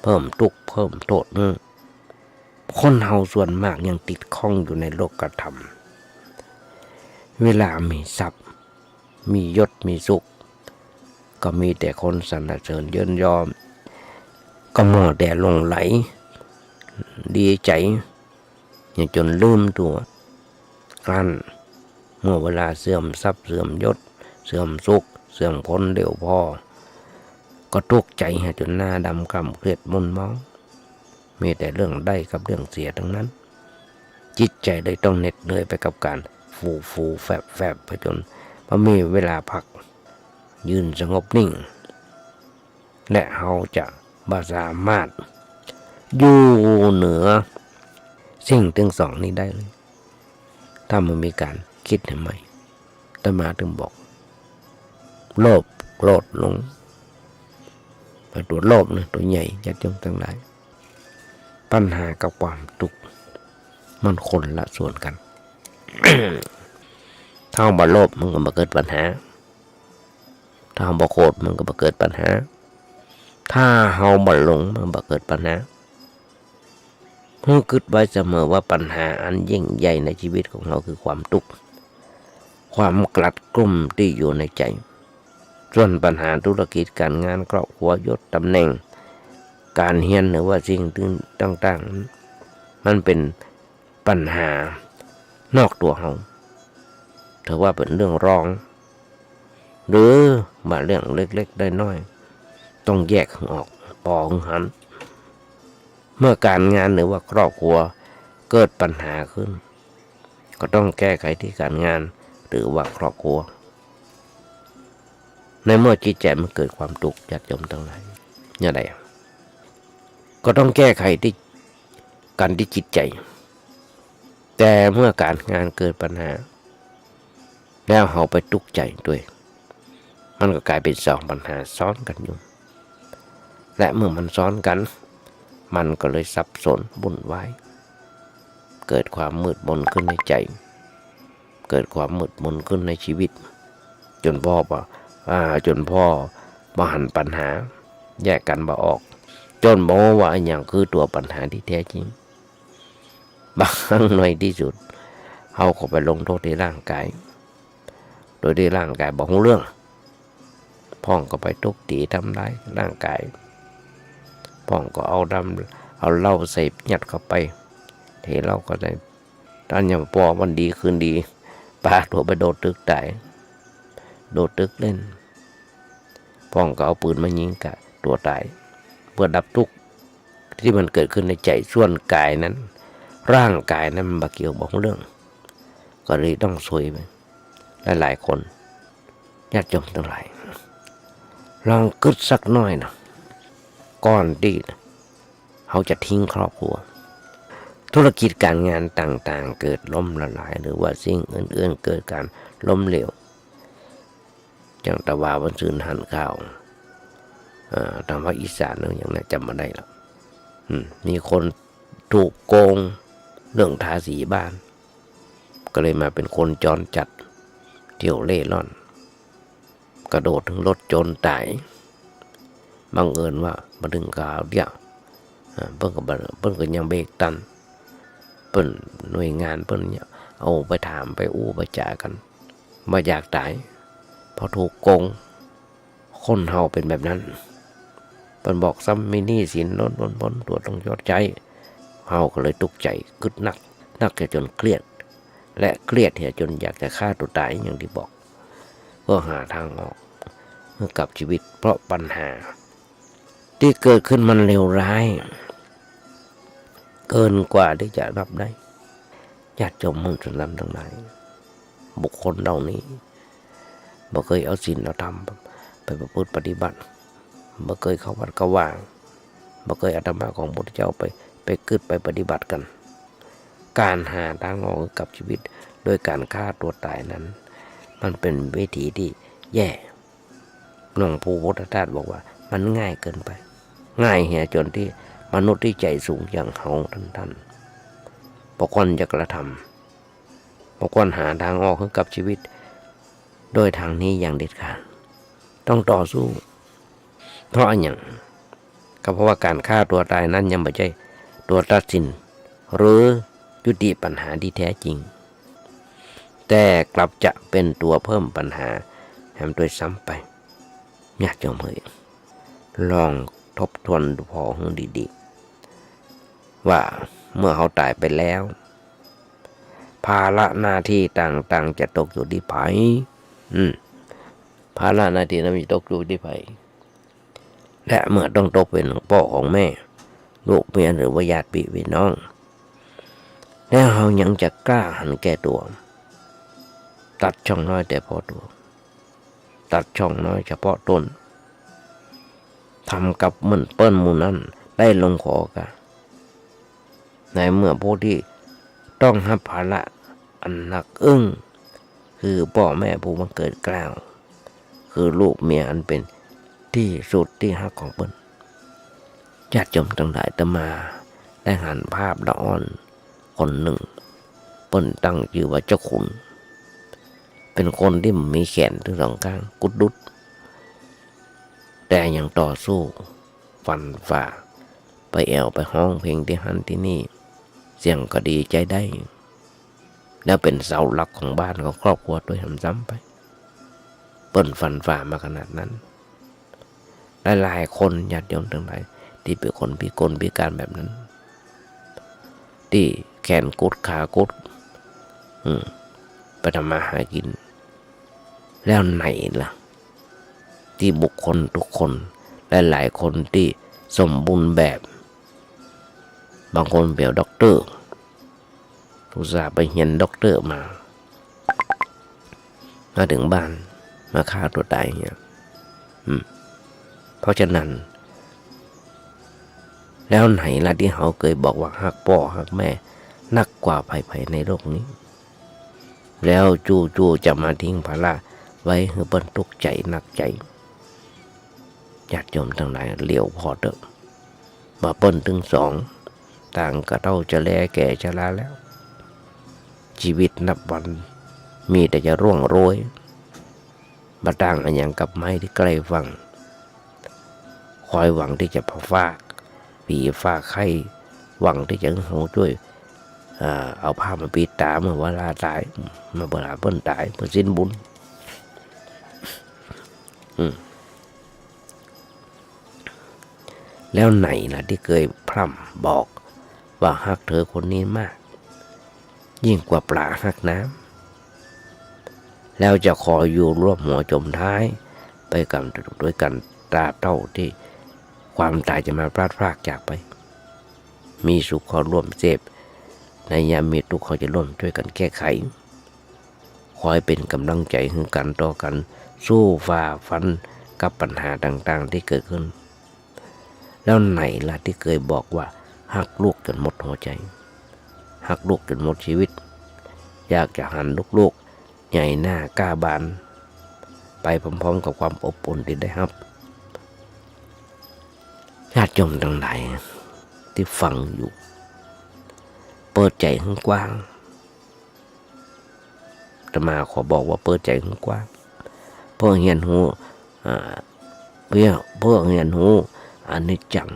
เพิ่มทุกข์เพิ่มโทษคนเฮาส่วนมากยังติดข้องอยู่ในโลกธรรมเวลามีทรัพย์มียศมีสุขก็มีแต่คนสรรเสริญเยินยอก็มัวแต่หลงไหลดีใจอย่างจนลืมตัวกันเมื่อเวลาเสื่อมทรัพย์เสื่อมยศเสื่อมสุขเสื่อมผลเดี๋ยวพอก็ทุกข์ใจจนหน้าดำคล้ำเครียดมุนเมา มีแต่เรื่องได้กับเรื่องเสียทั้งนั้น จิตใจเลยต้องเหน็ดเหนื่อยไปกับการฟูแฝบไปจนพอมีเวลาพักยืนสงบนิ่งและเราจะบ่สามารถอยู่เหนือสิ่งทั้งสองนี้ได้เลยถ้ามันมีการคิดทำไมแต่มาถึงบอกโลภโกรธหลงตัวโลภนะตัวใหญ่ญาติโยมทั้งหลายปัญหากับความทุกข์มันคนละส่วนกัน ถ้าเราบ่โลภมันก็มาเกิดปัญหาถ้าเราบ่โกรธมันก็มาเกิดปัญหาถ้าเราบ่หลงมันบ่เกิดปัญหาให้คิดไว้เสมอว่าปัญหาอันยิ่งใหญ่ในชีวิตของเราคือความทุกข์ความกลัดกลุ่มที่อยู่ในใจส่วนปัญหาธุรกิจการงานครอบครัวยศตำแหน่งการเรียนหรือว่าสิ่งต่างๆมันเป็นปัญหานอกตัวเราถือว่าเป็นเรื่องรองหรือบางเรื่องเล็กๆได้น้อยต้องแยกออกปองหันเมื่อการงานหรือว่าครอบครัวเกิดปัญหาขึ้นก็ต้องแก้ไขที่การงานหรือว่าครอบครัวในเมื่อจิตใจมันเกิดความทุกข์ญาติโยมทั้งหลายอย่างไรก็ต้องแก้ไขที่การที่จิตใจแต่เมื่อการงานเกิดปัญหาแล้วเราไปทุกข์ใจด้วยมันก็กลายเป็นสองปัญหาซ้อนกันอยู่และเมื่อมันซ้อนกันมันก็เลยสับสนวุ่นวายเกิดความมืดมนขึ้นในใจเกิดความมืดมนขึ้นในชีวิตจนพ่อมาหันปัญหาแยกกันบ่ออกจนบอกว่าอย่างคือตัวปัญหาที่แท้จริงบางหน่อยที่สุดเขาก็ไปลงโทษที่ร่างกายโดยที่ร่างกายบอกเรื่องพ่องก็ไปทุบตีทำร้ายร่างกายพ่องก็เอาเหล้าใส่ยัดเข้าไปเทเหล้าก็ได้ตอนอย่างพอวันดีคืนดีปาตัวไปโดดตึกตายโดดตึกเล่นพ่องก็เอาปืนมายิงกะตัวตายเพื่อดับทุกข์ที่มันเกิดขึ้นในใจส่วนกายนั้นร่างกายนั้นมันบ่เกี่ยวบอกเรื่องก็เลยต้องซวยไปหลายคนญาติโยมทั้งหลายลองคิดสักหน่อยนะก่อนที่เขาจะทิ้งครอบครัวธุรกิจการงานต่างๆเกิดล้มละลายหรือว่าสิ่งอื่นๆเกิดการล้มเหลวอย่างตะวาวันซืนหันข้าวทางภาคอีสานนึงอย่างนั้นจำมาได้แล้วมีคนถูกโกงเรื่องทาสีบ้านก็เลยมาเป็นคนจรจัดเที่ยวเล่ร่อนกระโดดถึงรถจนตายบังเอิญว่ามาถึงข่าวเดียวเพิ่นก็ยังเบรกตันเพิ่นหน่วยงานเพิ่นเนี่ยเอาไปถามไปอู้ไปจากันมาอยากตายพอถูกโกงคนเฮาเป็นแบบนั้นเพิ่นบอกซ้ำมีหนี้สินล้นตัวต้องยอดใจเฮาก็เลยตุกใจกึดนักจนเครียดและเครียดเหี่ยจนอยากจะฆ่าตัวตายอย่างที่บอกเพื่อหาทางออกกับชีวิตเพราะปัญหาที่เกิดขึ้นมันเลวร้ายเกินกว่าที่จะรับได้ญาติโยมมุสลิมทั้งหลายบุคคลเหล่านี้บ่เคยเอาศีลเอาธรรมไปประพฤติปฏิบัติบ่เคยเข้าวัดเข้าว่าบ่เคยอาตมาของพระพุทธเจ้าไปกึดไปปฏิบัติกันการหาทางออกกับชีวิตโดยการฆ่าตัวตายนั้นมันเป็นวิธีที่แย่หลวงปู่พุทธทาสบอกว่ามันง่ายเกินไปง่ายเหี่ยจนที่มนุษย์ที่ใจสูงอย่างเฮาท่านบางคนจะกระทำบางคนหาทางออกให้กับชีวิตโดยทางนี้อย่างเด็ดขาดต้องต่อสู้เพราะอย่างก็เพราะว่าการฆ่าตัวตายนั้นยังไม่ใช่ตัวตัดสินหรือยุติปัญหาที่แท้จริงแต่กลับจะเป็นตัวเพิ่มปัญหาแถมด้วยซ้ำไปอยากจะเผยลองทบทวนดูพอให้ดีๆว่าเมื่อเขาตายไปแล้วภาระหน้าที่ต่างๆจะตกอยู่ที่ไผภาระหน้าที่นั้นจะตกอยู่ที่ไผและเมื่อต้องตกเป็นของพ่อของแม่ ลูกเมียหรือว่าญาติพี่น้องแล้วเรายังจะกล้าหันแก่ตัวตัดช่องน้อยแต่พอตัวตัดช่องน้อยเฉพาะตนทำกับเหมือนเปิ้นหมูนั้นได้ลงคอกันในเมื่อผู้ที่ต้องรับภาระอันหนักอึ้งคือพ่อแม่ผู้บังเกิดกล้าวคือลูกเมียอันเป็นที่สุดที่ฮักของเปิ้นญาติโยมทั้งหลายตมาได้หันภาพละอ่อนคนหนึ่งเปิ้นตั้งชื่อว่าเจ้าขุนเป็นคนที่มีแขนทั้งสองข้างกุดดุดแต่ยังต่อสู้ฟันฝ่าไปแอวไปห้องเพลงที่หันที่นี่เสียงก็ดีใจได้แล้วเป็นเสาหลักของบ้านของครอบครัวด้วยซ้ำไปเปิ้นฟันฝ่ามาขนาดนั้นหลายคนญาติโยมทั้งหลายที่เป็นคนพิกลพิการแบบนั้นที่แขนกุดขากุดไปทำมาหากินแล้วไหนล่ะที่บุคคลทุกคนหลายคนที่สมบูรณ์แบบบางคนเปลี่ยวด็อกเตอร์อุตส่าห์ไปเรียนด็อกเตอร์มาถึงบ้านมาฆ่าตัวตายเนี่ยเพราะฉะนั้นแล้วไหนล่ะที่เขาเคยบอกว่าฮักพ่อฮักแม่นักกว่าภัยในโลกนี้แล้วจู่ๆจะมาทิ้งภาระไว้ให้เปิ้นทุกข์ใจหนักใจญาติโยมทั้งหลายเลี้ยวพอเด้อมาเปิ้นถึงสองต่างก็เท่าจะแลแก่ชราแล้วชีวิตนับวันมีแต่จะร่วงโรยมาต่างอันอย่างกับไม้ที่ใกล้ฝั่งคอยหวังที่จะพาฟากผีฟ้าไข่หวังที่จะโหช่วยเอาผ้ามาปิดตาเมื่อเวลาตายมาเวลาเปิ้นตายเพื่อสิ้นบุญแล้วไหนล่ะที่เคยพร่ำบอกว่าฮักเธอคนนี้มากยิ่งกว่าปลาฮักน้ำแล้วจะขออยู่ร่วมหัวจมท้ายไปกันด้วยกันตราบเท่าที่ความตายจะมาพลาดพรากจากไปมีสุขขอร่วมเสพในยามมีทุกข์เขาจะร่วมช่วยกันแก้ไขคอยเป็นกำลังใจให้กันต่อกันสู้ฝ่าฟันกับปัญหาต่างๆที่เกิดขึ้นแล้วไหนล่ะที่เคยบอกว่าหักลูกจนหมดหัวใจหักลูกจนหมดชีวิตอยากจะหันลูกๆใหญ่หน้ากล้าบานไปพร้อมๆกับความอบอุ่นที่ได้รับญาติโยมทั้งหลายที่ฟังอยู่เปิดใจให้กว้างอาตมาขอบอกว่าเปิดใจให้กว้างเพื่อเรียนรู้เพื่อเรียนรู้อนิจจัง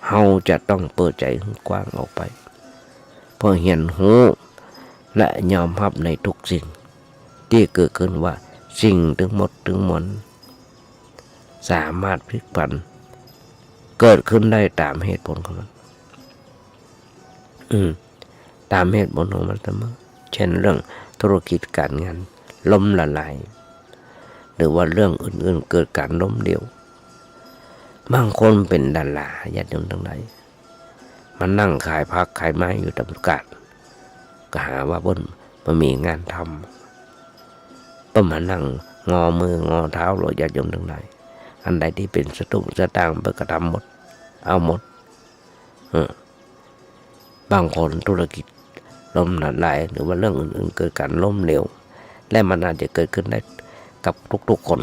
เฮาจะต้องเปิดใจให้กว้างออกไปเพื่อเรียนรู้และยอมรับในทุกสิ่งที่เกิดขึ้นว่าสิ่งทั้งหมดทั้งมวลสามารถพลิกผันเกิดขึ้นได้ตามเหตุผลของมันตามเหตุผลของมันเสมอเช่นเรื่องธุรกิจการงานล้มละลายหรือว่าเรื่องอื่นๆเกิดการล้มเหลวบางคนเป็นดาราญาติโยมทั้งหลายมานั่งขายผักขายไม้อยู่ตามประกาศก็หาว่าเพิ่นบ่มีงานทำก็มานั่งงอมืองอเท้าหรือญาติโยมทั้งหลายอันใดที่เป็นสตุ้งสตางค์เพิ่นก็ทำหมดเอาหมดบางคนธุรกิจล้มละลายหรือว่าเรื่องอื่นๆเกิดการล้มเหลวและมันอาจจะเกิดขึ้นได้กับทุกๆคน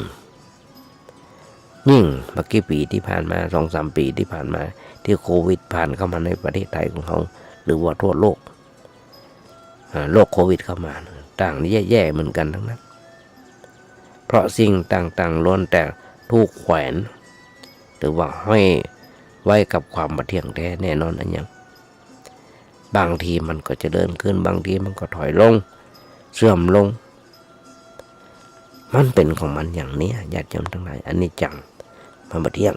ยิ่งเมื่อกี่ปีที่ผ่านมา 2-3 ปีที่ผ่านมาที่โควิดผ่านเข้ามาในประเทศไทยของเราหรือว่าทั่วโลกโควิดเข้ามาต่างแย่ๆเหมือนกันทั้งนั้นเพราะสิ่งต่างๆล้วนแต่ถูกแขวนหรือว่าห้อยไว้กับความบ่เที่ยงแท้แน่นอนอันยังบางทีมันก็จะเดินขึ้นบางทีมันก็ถอยลงเสื่อมลงมันเป็นของมันอย่างนี้ญาติโยมทั้งหลายอันนี้จังมันบ่เที่ยง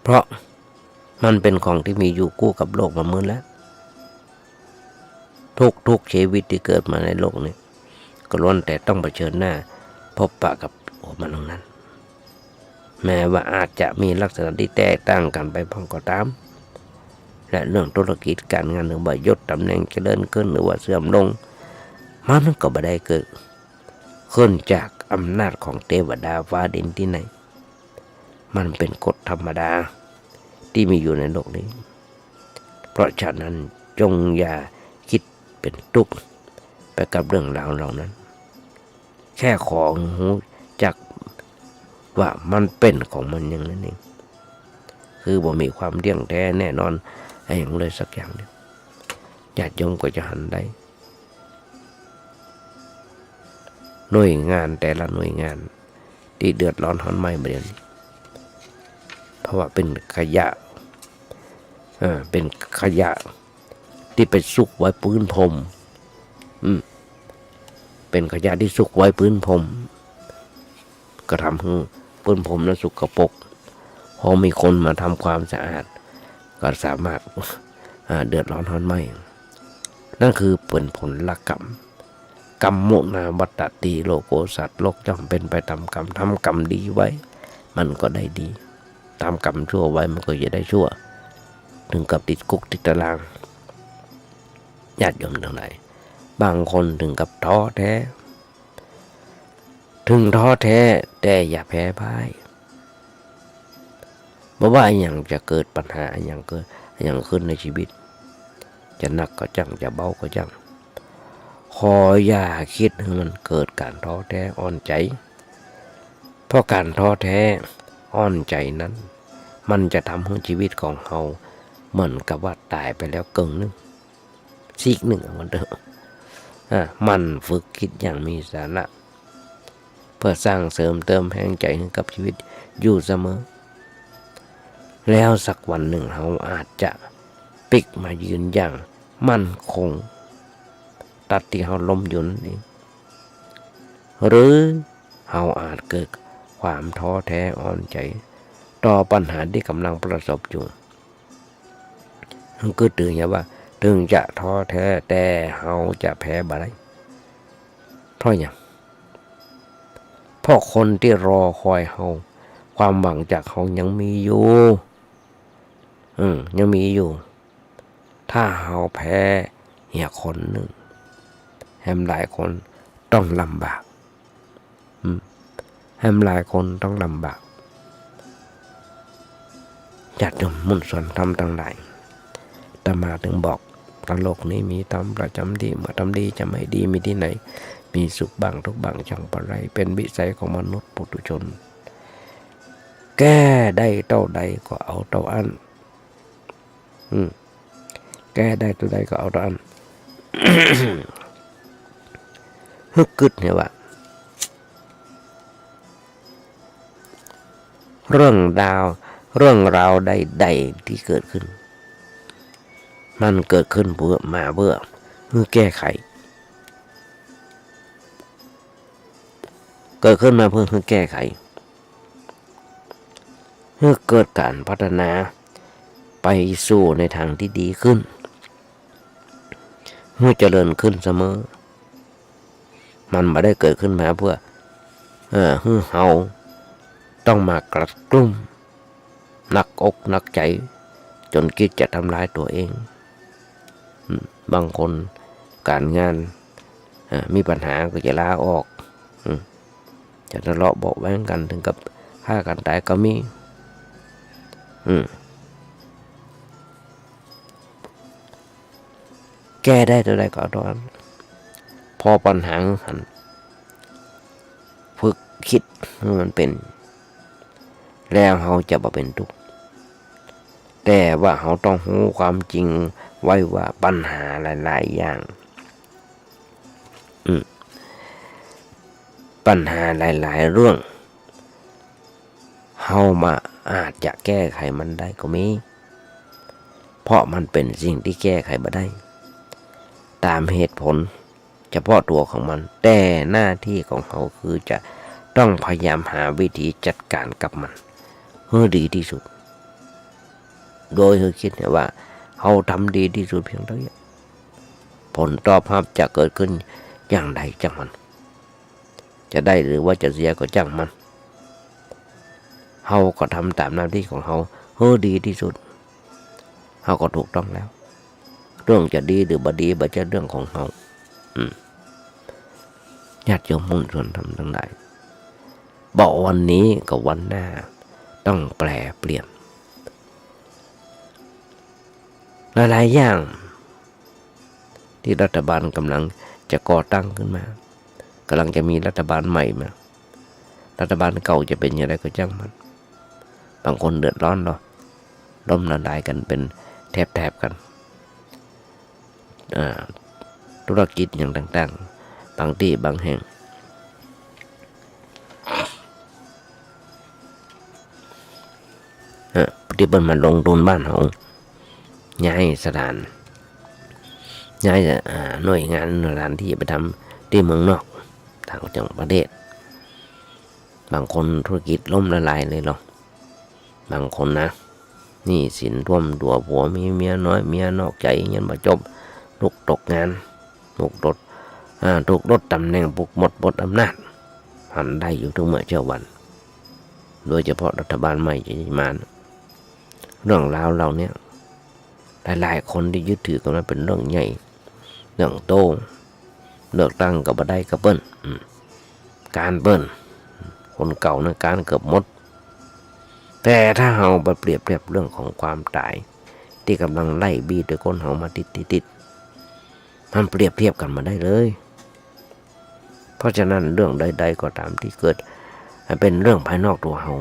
เพราะมันเป็นของที่มีอยู่คู่กับโลกมาเมื่อแล้วทุกชีวิตที่เกิดมาในโลกนี้ก็ล้วนแต่ต้องเผชิญหน้าพบปะกับ มันตรงนั้นแม้ว่าอาจจะมีลักษณะที่แตกต่างกันไปพ้องก็ตามและเรื่องธุรกิจการงานหรือว่ายศตำแหน่งเจริญขึ้นหรือว่าเสื่อมลงมันก็ไม่ได้เกิดขึ้นจากอำนาจของเทวดาฟ้าดินที่ไหนมันเป็นกฎธรรมดาที่มีอยู่ในโลกนี้เพราะฉะนั้นจงอย่าคิดเป็นทุกข์ไปกับเรื่องราวเหล่านั้นแค่ของหูจักว่ามันเป็นของมันอย่างนั้นเองคือบ่มีความเที่ยงแท้แน่นอนอะไรอย่างเลยสักอย่างเดียวญาติโยมก็จะหันได้หน่วยงานแต่ละหน่วยงานที่เดือดร้อนหอนไหม้มาเดี๋ยวนี้เพราะว่าเป็นขยะเป็นขยะที่ไปซุกไว้พื้นพรมเป็นขยะที่ซุกไว้พื้นพรมก็ทำให้พื้นพรมนั้นสกปรกพอมีคนมาทำความสะอาดก็สามารถเดือดร้อนร้อนไหมนั่นคือเป็นผลละกรรมกรรมมุนาวัตตติโลโกสัตว์โลกย่อมเป็นไปตามกรรมทำกรรมดีไว้มันก็ได้ดีทำกรรมชั่วไว้มันก็จะได้ชั่วถึงกับติดคุกติดตารางญาติโยมทั้งหลายบางคนถึงกับท้อแท้ถึงท้อแท้แต่อย่าแพ้พ่ายเพราะว่าอย่างจะเกิดปัญหาอย่างขึ้นในชีวิตจะหนักก็จังจะเบาก็จังขออย่าคิดให้มันเกิดการท้อแท้อ่อนใจเพราะการท้อแท้อ่อนใจนั้นมันจะทำให้ชีวิตของเราเหมือนกับว่าตายไปแล้วกึ่งนึงซีกหนึ่งมันเถอะมันฝึกคิดอย่างมีสาระเพื่อสร้างเสริมเติมแห่งใจให้กับชีวิตอยู่เสมอแล้วสักวันหนึ่งเราอาจจะปิกมายืนอย่างมั่นคงตัดที่เราล้มอยู่นั่นเองหรือเราอาจเกิดความท้อแท้อ่อนใจต่อปัญหาที่กำลังประสบอยู่ก็ตื่นอย่าว่าถึงจะท้อแท้แต่เราจะแพ้บ่ได้เพราะอย่างเพราะคนที่รอคอยเราความหวังจากเขายังมีอยู่ยังมีอยู่ถ้าเราแพ้เหี่ยคนหนึ่งแฮมหลายคนต้องลำบากแฮมหลายคนต้องลำบากจัดยมมุ่นส่วนทำต่างหลายแต่มาถึงบอกโลกนี้มีทำประจำที่เมื่อทำดีจะไม่ดีมีที่ไหนมีสุขบ้างทุกบ้างช่างปะไรเป็นวิสัยของมนุษย์ปุถุชนแก้ได้เท่าใดก็เอาเท่าอันแก้ได้เท่าใดก็เอาเท่าอัน ฮึกกึดเนี่ยว่าเรื่องราวใดๆที่เกิดขึ้นมันเกิดขึ้นเพื่อแก้ไขเกิดขึ้นมาเพื่อแก้ไขเพื่อเกิดการพัฒนาไปสู่ในทางที่ดีขึ้นเพื่อเจริญขึ้นเสมอมันไม่ได้เกิดขึ้นมาเพื่อเฮาต้องมากระตุ้มหนักอกหนักใจจนคิดจะทำร้ายตัวเองบางคนการงานมีปัญหาก็จะลาออกจะทะเลาะเบาะแว้งกันถึงกับฆ่ากันตายก็มีแก้ได้เท่าไรก็ตอนพอปัญหาหันฝึกคิดให้มันเป็นแล้วเขาจะบ่เป็นทุกข์แต่ว่าเขาต้องรู้ความจริงไว้ว่าปัญหาหลายๆอย่างปัญหาหลายๆเรื่องเขามาอาจจะแก้ไขมันได้ก็มีเพราะมันเป็นสิ่งที่แก้ไขไม่ได้ตามเหตุผลเฉพาะตัวของมันแต่หน้าที่ของเขาคือจะต้องพยายามหาวิธีจัดการกับมันให้ดีที่สุดโดยเขาคิดว่าเขาทำดีที่สุดเพียงเท่านี้ผลตอบรับจะเกิดขึ้นอย่างใดจังมันจะได้หรือว่าจะเสียก็จังมัน เฮาก็ทำตามหน้าที่ของเฮาดีที่สุดเฮาก็ถูกต้องแล้วเรื่องจะดีหรือบ่ดีบ่ใช่เรื่องของเฮาญาติโยมมุ่งชวนทำทั้งหลายบอกวันนี้กับวันหน้าต้องแปลเปลี่ยนหลายๆอย่างที่รัฐบาลกำลังจะก่อตั้งขึ้นมากำลังจะมีรัฐบาลใหม่มารัฐบาลเก่าจะเป็นอย่างไรก็ช่างมันบางคนเดือดร้อนเนาะล้มละลายกันเป็นแถบๆกันธุรกิจอย่างต่างๆบางที่บางแห่งที่เป็นมาลงทุนบ้านเขาย้ายสถานย้ายหน่วยงานสถานที่ไปทำที่เมืองนอกทางจังประเทศบางคนธุรกิจล้มละลายเลยหรอกบางคนนะนี่สินท่วมตัวผัวมีเมียน้อยเมียนอกใจเงี้ยมาจบลูกตกงานลูกถูกลดตำแหน่งบุกหมดบทอำนาจหันได้อยู่ทุกเมื่อเช้าวันโดยเฉพาะรัฐบาลใหม่จะมาเรื่องราวเราเนี่ยหลายๆคนที่ยึดถือกันมาเป็นเรื่องใหญ่เรื่องโตเลือกตั้งกับบัได้กับเปิ้ลการเปิ้ลคนเก่านะการเกือบหมดแต่ถ้าเราไปเปรียบเทียบเรื่องของความตายที่กำลังไล่บีโดยคนเรามาติดมันเปรียบเทียบกันมาได้เลยเพราะฉะนั้นเรื่องใดๆก็ตามที่เกิดเป็นเรื่องภายนอกตัวเรา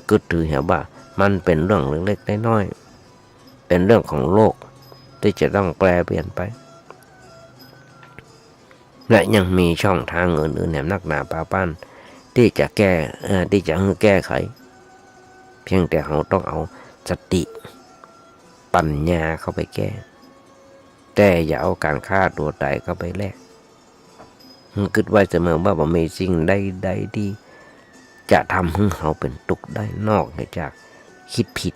ก็ถือเห็นว่ามันเป็นเรื่องเล็กๆน้อยๆเป็นเรื่องของโลกที่จะต้องแปลเปลี่ยนไปและยังมีช่องทางอื่นๆแหนมนักหนาปาป้านที่จะแก้ไขเพียงแต่เราต้องเอาสติปัญญาเข้าไปแก้แต่อย่าเอาการฆ่าตัวตายเข้าไปแลกคิดไว้เสมอว่าบ่มีสิ่งใดๆที่จะทำให้เราเป็นทุกข์ได้นอกจากคิดผิด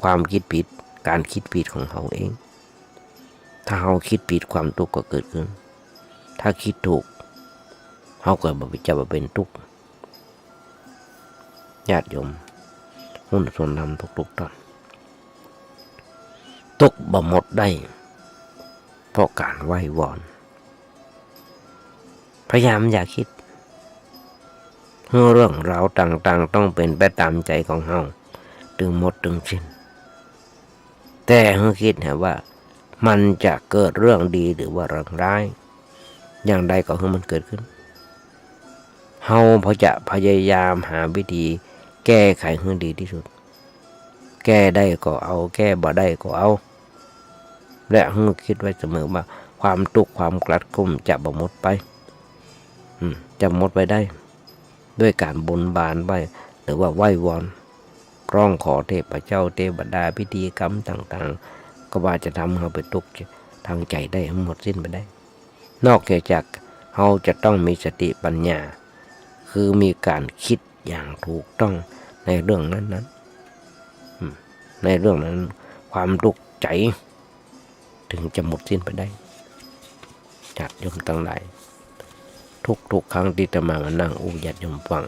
ความคิดผิดการคิดผิดของเราเองถ้าเราคิดผิดความทุกข์ก็เกิดขึ้นถ้าคิดถูกเราก็จะมาเป็นทุกข์ญาติโยมหุ้นส่วนทำทุกๆตอนทุกข์บ่หมดได้เพราะการไหว้วอนพยายามอย่าคิดเรื่องราวต่างๆต้องเป็นไปตามใจของเราถึงหมดถึงสิ้นแต่ให้คิดนะว่ามันจะเกิดเรื่องดีหรือว่าเรื่องร้ายอย่างใดก็ให้มันเกิดขึ้นเราพยายามหาวิธีแก้ไขให้ดีที่สุดแก้ได้ก็เอาแก้บ่ได้ก็เอาและให้คิดไว้เสมอว่าความทุกข์ความกลัดกลุ้มจะบ่หมดไปจะหมดไปได้ด้วยการบนบานไว้หรือว่าไหว้วอนร้องขอเทพเจ้าเทวดาพิธีกรรมต่างๆก็ว่าจะทำเราไปทุกข์ทางใจได้หมดสิ้นไปได้นอกจากเราจะต้องมีสติปัญญาคือมีการคิดอย่างถูกต้องในเรื่องนั้นในเรื่องนั้นความทุกข์ใจถึงจะหมดสิ้นไปได้ญาติโยมทั้งหลายทุกครั้งที่จะมานั่งญาติโยมฟัง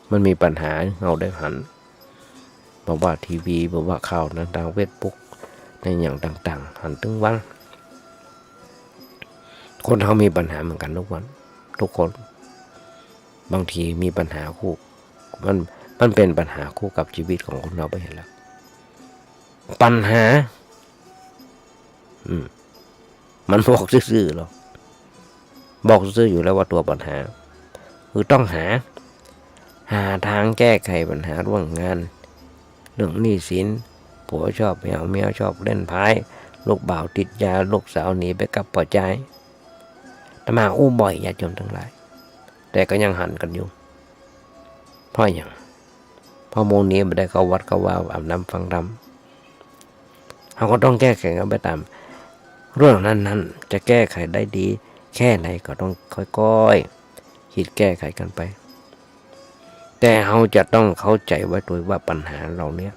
มันมีปัญหาเราได้หันบอกว่าทีวีบอกว่าข่าวทางเฟซบุ๊กในอย่างต่างๆหันถึงวันคนเขามีปัญหาเหมือนกันทุกวันทุกคนบางทีมีปัญหาคู่มันเป็นปัญหาคู่กับชีวิตของคนเราไปเห็นแล้วปัญหามันบอกซื่อๆหรอกบอกซื่ออยู่แล้วว่าตัวปัญหาคือต้องหาทางแก้ไขปัญหาร่วมงานเรื่องหนี้สินผัวชอบเมียชอบเล่นไพ่ลูกบ่าวติดยาลูกสาวหนีไปกับป่อใจแต่มาบ่อยญาติโยมทั้งหลายแต่ก็ยังหันกันอยู่เพราะอย่างพอโมงนี้ไม่ได้เข้าวัดเข้าว่าอาบน้ำฟังธรรมเราก็ต้องแก้ไขกันไปตามเรื่องนั้นจะแก้ไขได้ดีแค่ไหนก็ต้องค่อยๆคิดแก้ไขกันไปแต่เราจะต้องเข้าใจไว้ด้วยว่าปัญหาเราเนี้ย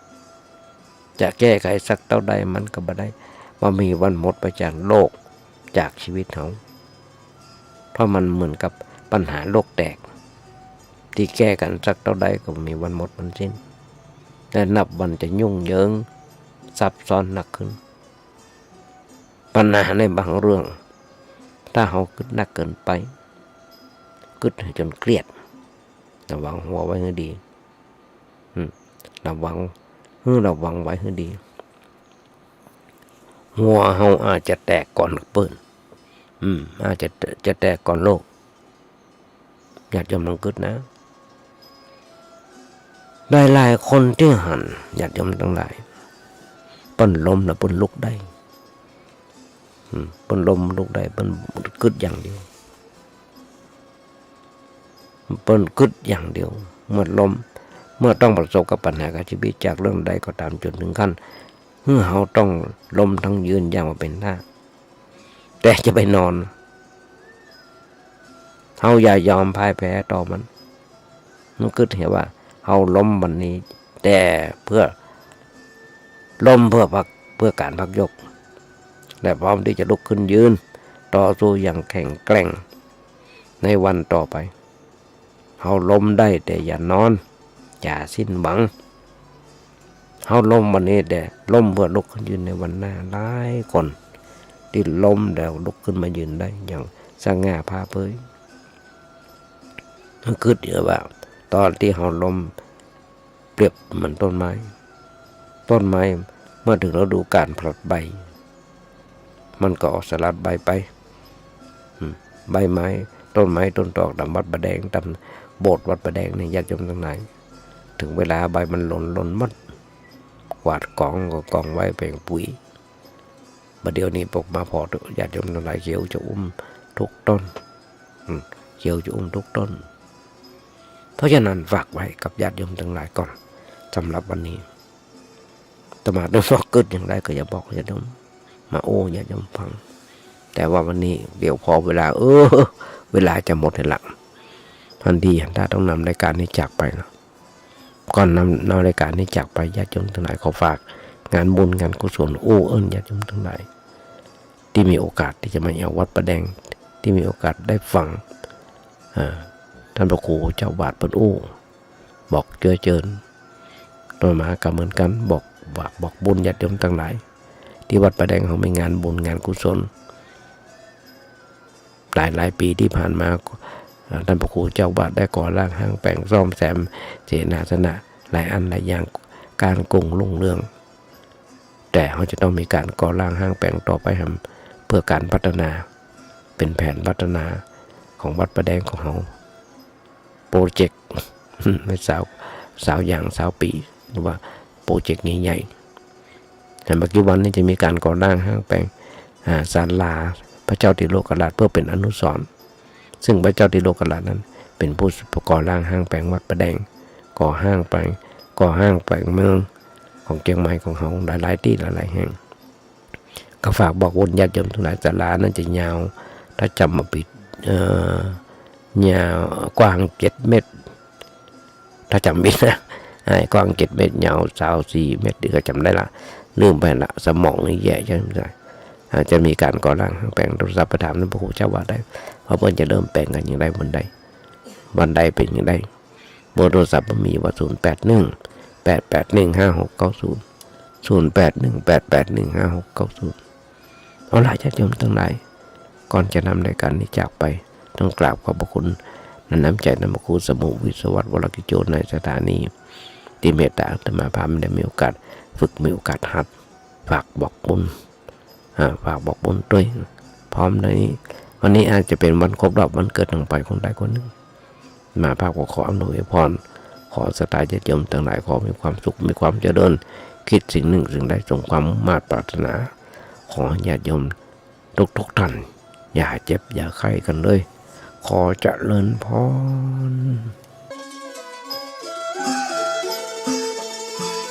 จะแก้ไขสักเท่าใดมันก็บ่ได้ว่ามีวันหมดไปจากโลกจากชีวิตเขาเพราะมันเหมือนกับ ปัญหาโลกแตกที่แก้กันสักเท่าใดก็มีวันหมดวันสิ้นแต่นับวันจะยุ่งเหยิงซับซ้อนหนักขึ้นปัญหาในบางเรื่องถ้าเราคิดหนักเกินไปคิดจนเครียดระวังหัวไว้ให้ดีระวังไว้ให้ดีหัวเราอาจจะแตกก่อนเปิ้นอาจจะแตกก่อนโลกอยากจำลองคิดนะหลายคนที่หันอยากจำทั้งหลายเปิ้นล้มแล้วเปิ้นลุกได้เปิ้นล้มลุกได้เปิ้นคิดอย่างเดียวเปิ้นคิดอย่างเดียวเมื่อล้มเมื่อต้องประสบกับปัญหากับชีวิตจากเรื่องใดก็ตามจนถึงขั้นเราต้องล้มทั้งยืนอย่างมาเป็นท่าแต่จะไปนอนเราอย่ายอมพ่ายแพ้ต่อมันคิดเห็นว่าเราล้มวันนี้แต่เพื่อล้มเพื่อการพักยกและพร้อมที่จะลุกขึ้นยืนต่อสู้อย่างแข็งแกร่งในวันต่อไปเราล้มได้แต่อย่านอนอย่าสิ้นหวังเราล้มวันนี้แต่ล้มเพื่อลุกขึ้นยืนในวันหน้าหลายคนที่ล้มแล้วลุกขึ้นมายืนได้อย่างสง่าผ่าเผยคิดเยอะว่าตอนที่เราล้มเปรียบเหมือนต้นไม้เมื่อถึงฤดูกาลผลัดใบมันก็ออกสลัดใบไปใบไม้ต้นไม้ต้นตอกตามวัดประแดงตามโบสถ์วัดประแดงในญาติโยมทั้งหลายถึงเวลาใบมันหล่นหมดกวาดกองไว้เป็นปุ๋ยบัดเดี๋ยวนี้ปกมาพอญาติโยมทั้งหลายเขียวจะทุกต้นเขียวจะทุกต้นเพราะฉะนั้นฝากไว้กับญาติโยมทั้งหลายก่อนสำหรับวันนี้ตมาต้องบอกเกิดอย่างไรก็อย่าบอกญาติโยมมาญาติโยมฟังแต่ว่าวันนี้เดี๋ยวพอเวลาเวลาจะหมดแล้วทันทีถ้าต้องนำรายการนี้จากไปนะก่อนนำรายการนี้จากไปญาติโยมทั้งหลายขอฝากงานบุญงานกุศลญาติโยมทั้งหลายที่มีโอกาสที่จะมาเอาวัดประแดงที่มีโอกาสได้ฟังท่านพระครูเจ้าวาดเปิ้นบอกเจือโดยมากับเหมือนกันบอกบุญญาติโยมทั้งหลายที่วัดประแดงเขามีงานบุญงานกุศลหลายปีที่ผ่านมาท่านพระครูเจ้าวาดได้ก่อร่างห้างแปลงซ่อมแซมเจนาสนะหลายอันหลายอย่างการรุ่งเรืองแต่เขาจะต้องมีการก่อร่างห้างแปลงต่อไปเพื่อการพัฒนาเป็นแผนพัฒนาของวัดประแดงของเขาโปรเจกต์ไม่สาวอย่างสาวปีหรือว่าโปรเจกต์ใหญ่ๆแต่ปัจจุบันนี้จะมีการก่อร่างห้างแปลงศาลาพระเจ้าติโลกราชเพื่อเป็นอนุสรณ์ซึ่งพระเจ้าติโลกราชนั้นเป็นผู้ก่อร่างห้างแปลงวัดประแดงก่อห้างแปลงเมืองของเชียงใหม่ของเขาหลายที่หลายแห่งก็ฝากบอกวนญาติโยมทั้งหลายศาลานั้นจะยาวถ้าจำมาผิดยาวกว้าง7 เมตรถ้าจำไม่ได้กว้าง7 เมตรยาว4 เมตรก็จำได้ละลืมไปละสมองนี่แย่ใช่ไหมอาจจะมีการก่อร่างแปลงโทรศัพท์ประถามนั้นพระครูเจ้าวาดได้เพราะเพื่อนจะเริ่มแปลงกันอย่างไรวันใดเป็นอย่างไรเบอร์โทรศัพท์มีว่า0818815690เอาล่ะญาติโยมทั้งหลายก่อนจะนำรายการนี้จากไปต้องกราบขอบพระคุณน้ำใจน้ำพระครูสมุวิศวัตรวรกิจโจในสถานีที่เมตตาอาตมาภาพได้มีโอกาสฝึกมีโอกาสหัดฝากบอกบุญด้วยพร้อมในนี้วันนี้อาจจะเป็นวันครบรอบวันเกิดของไปคนใดคนหนึ่งมาภาคขออำนวยพรขอสตาญาติโยมทั้งหลายขอมีความสุขมีความเจริญคิดสิ่งหนึ่งสิ่งใดสมความมุ่งมั่นปรารถนาขอญาติโยมทุกท่านอย่าเจ็บอย่าไข้กันเลยขอเจริญพร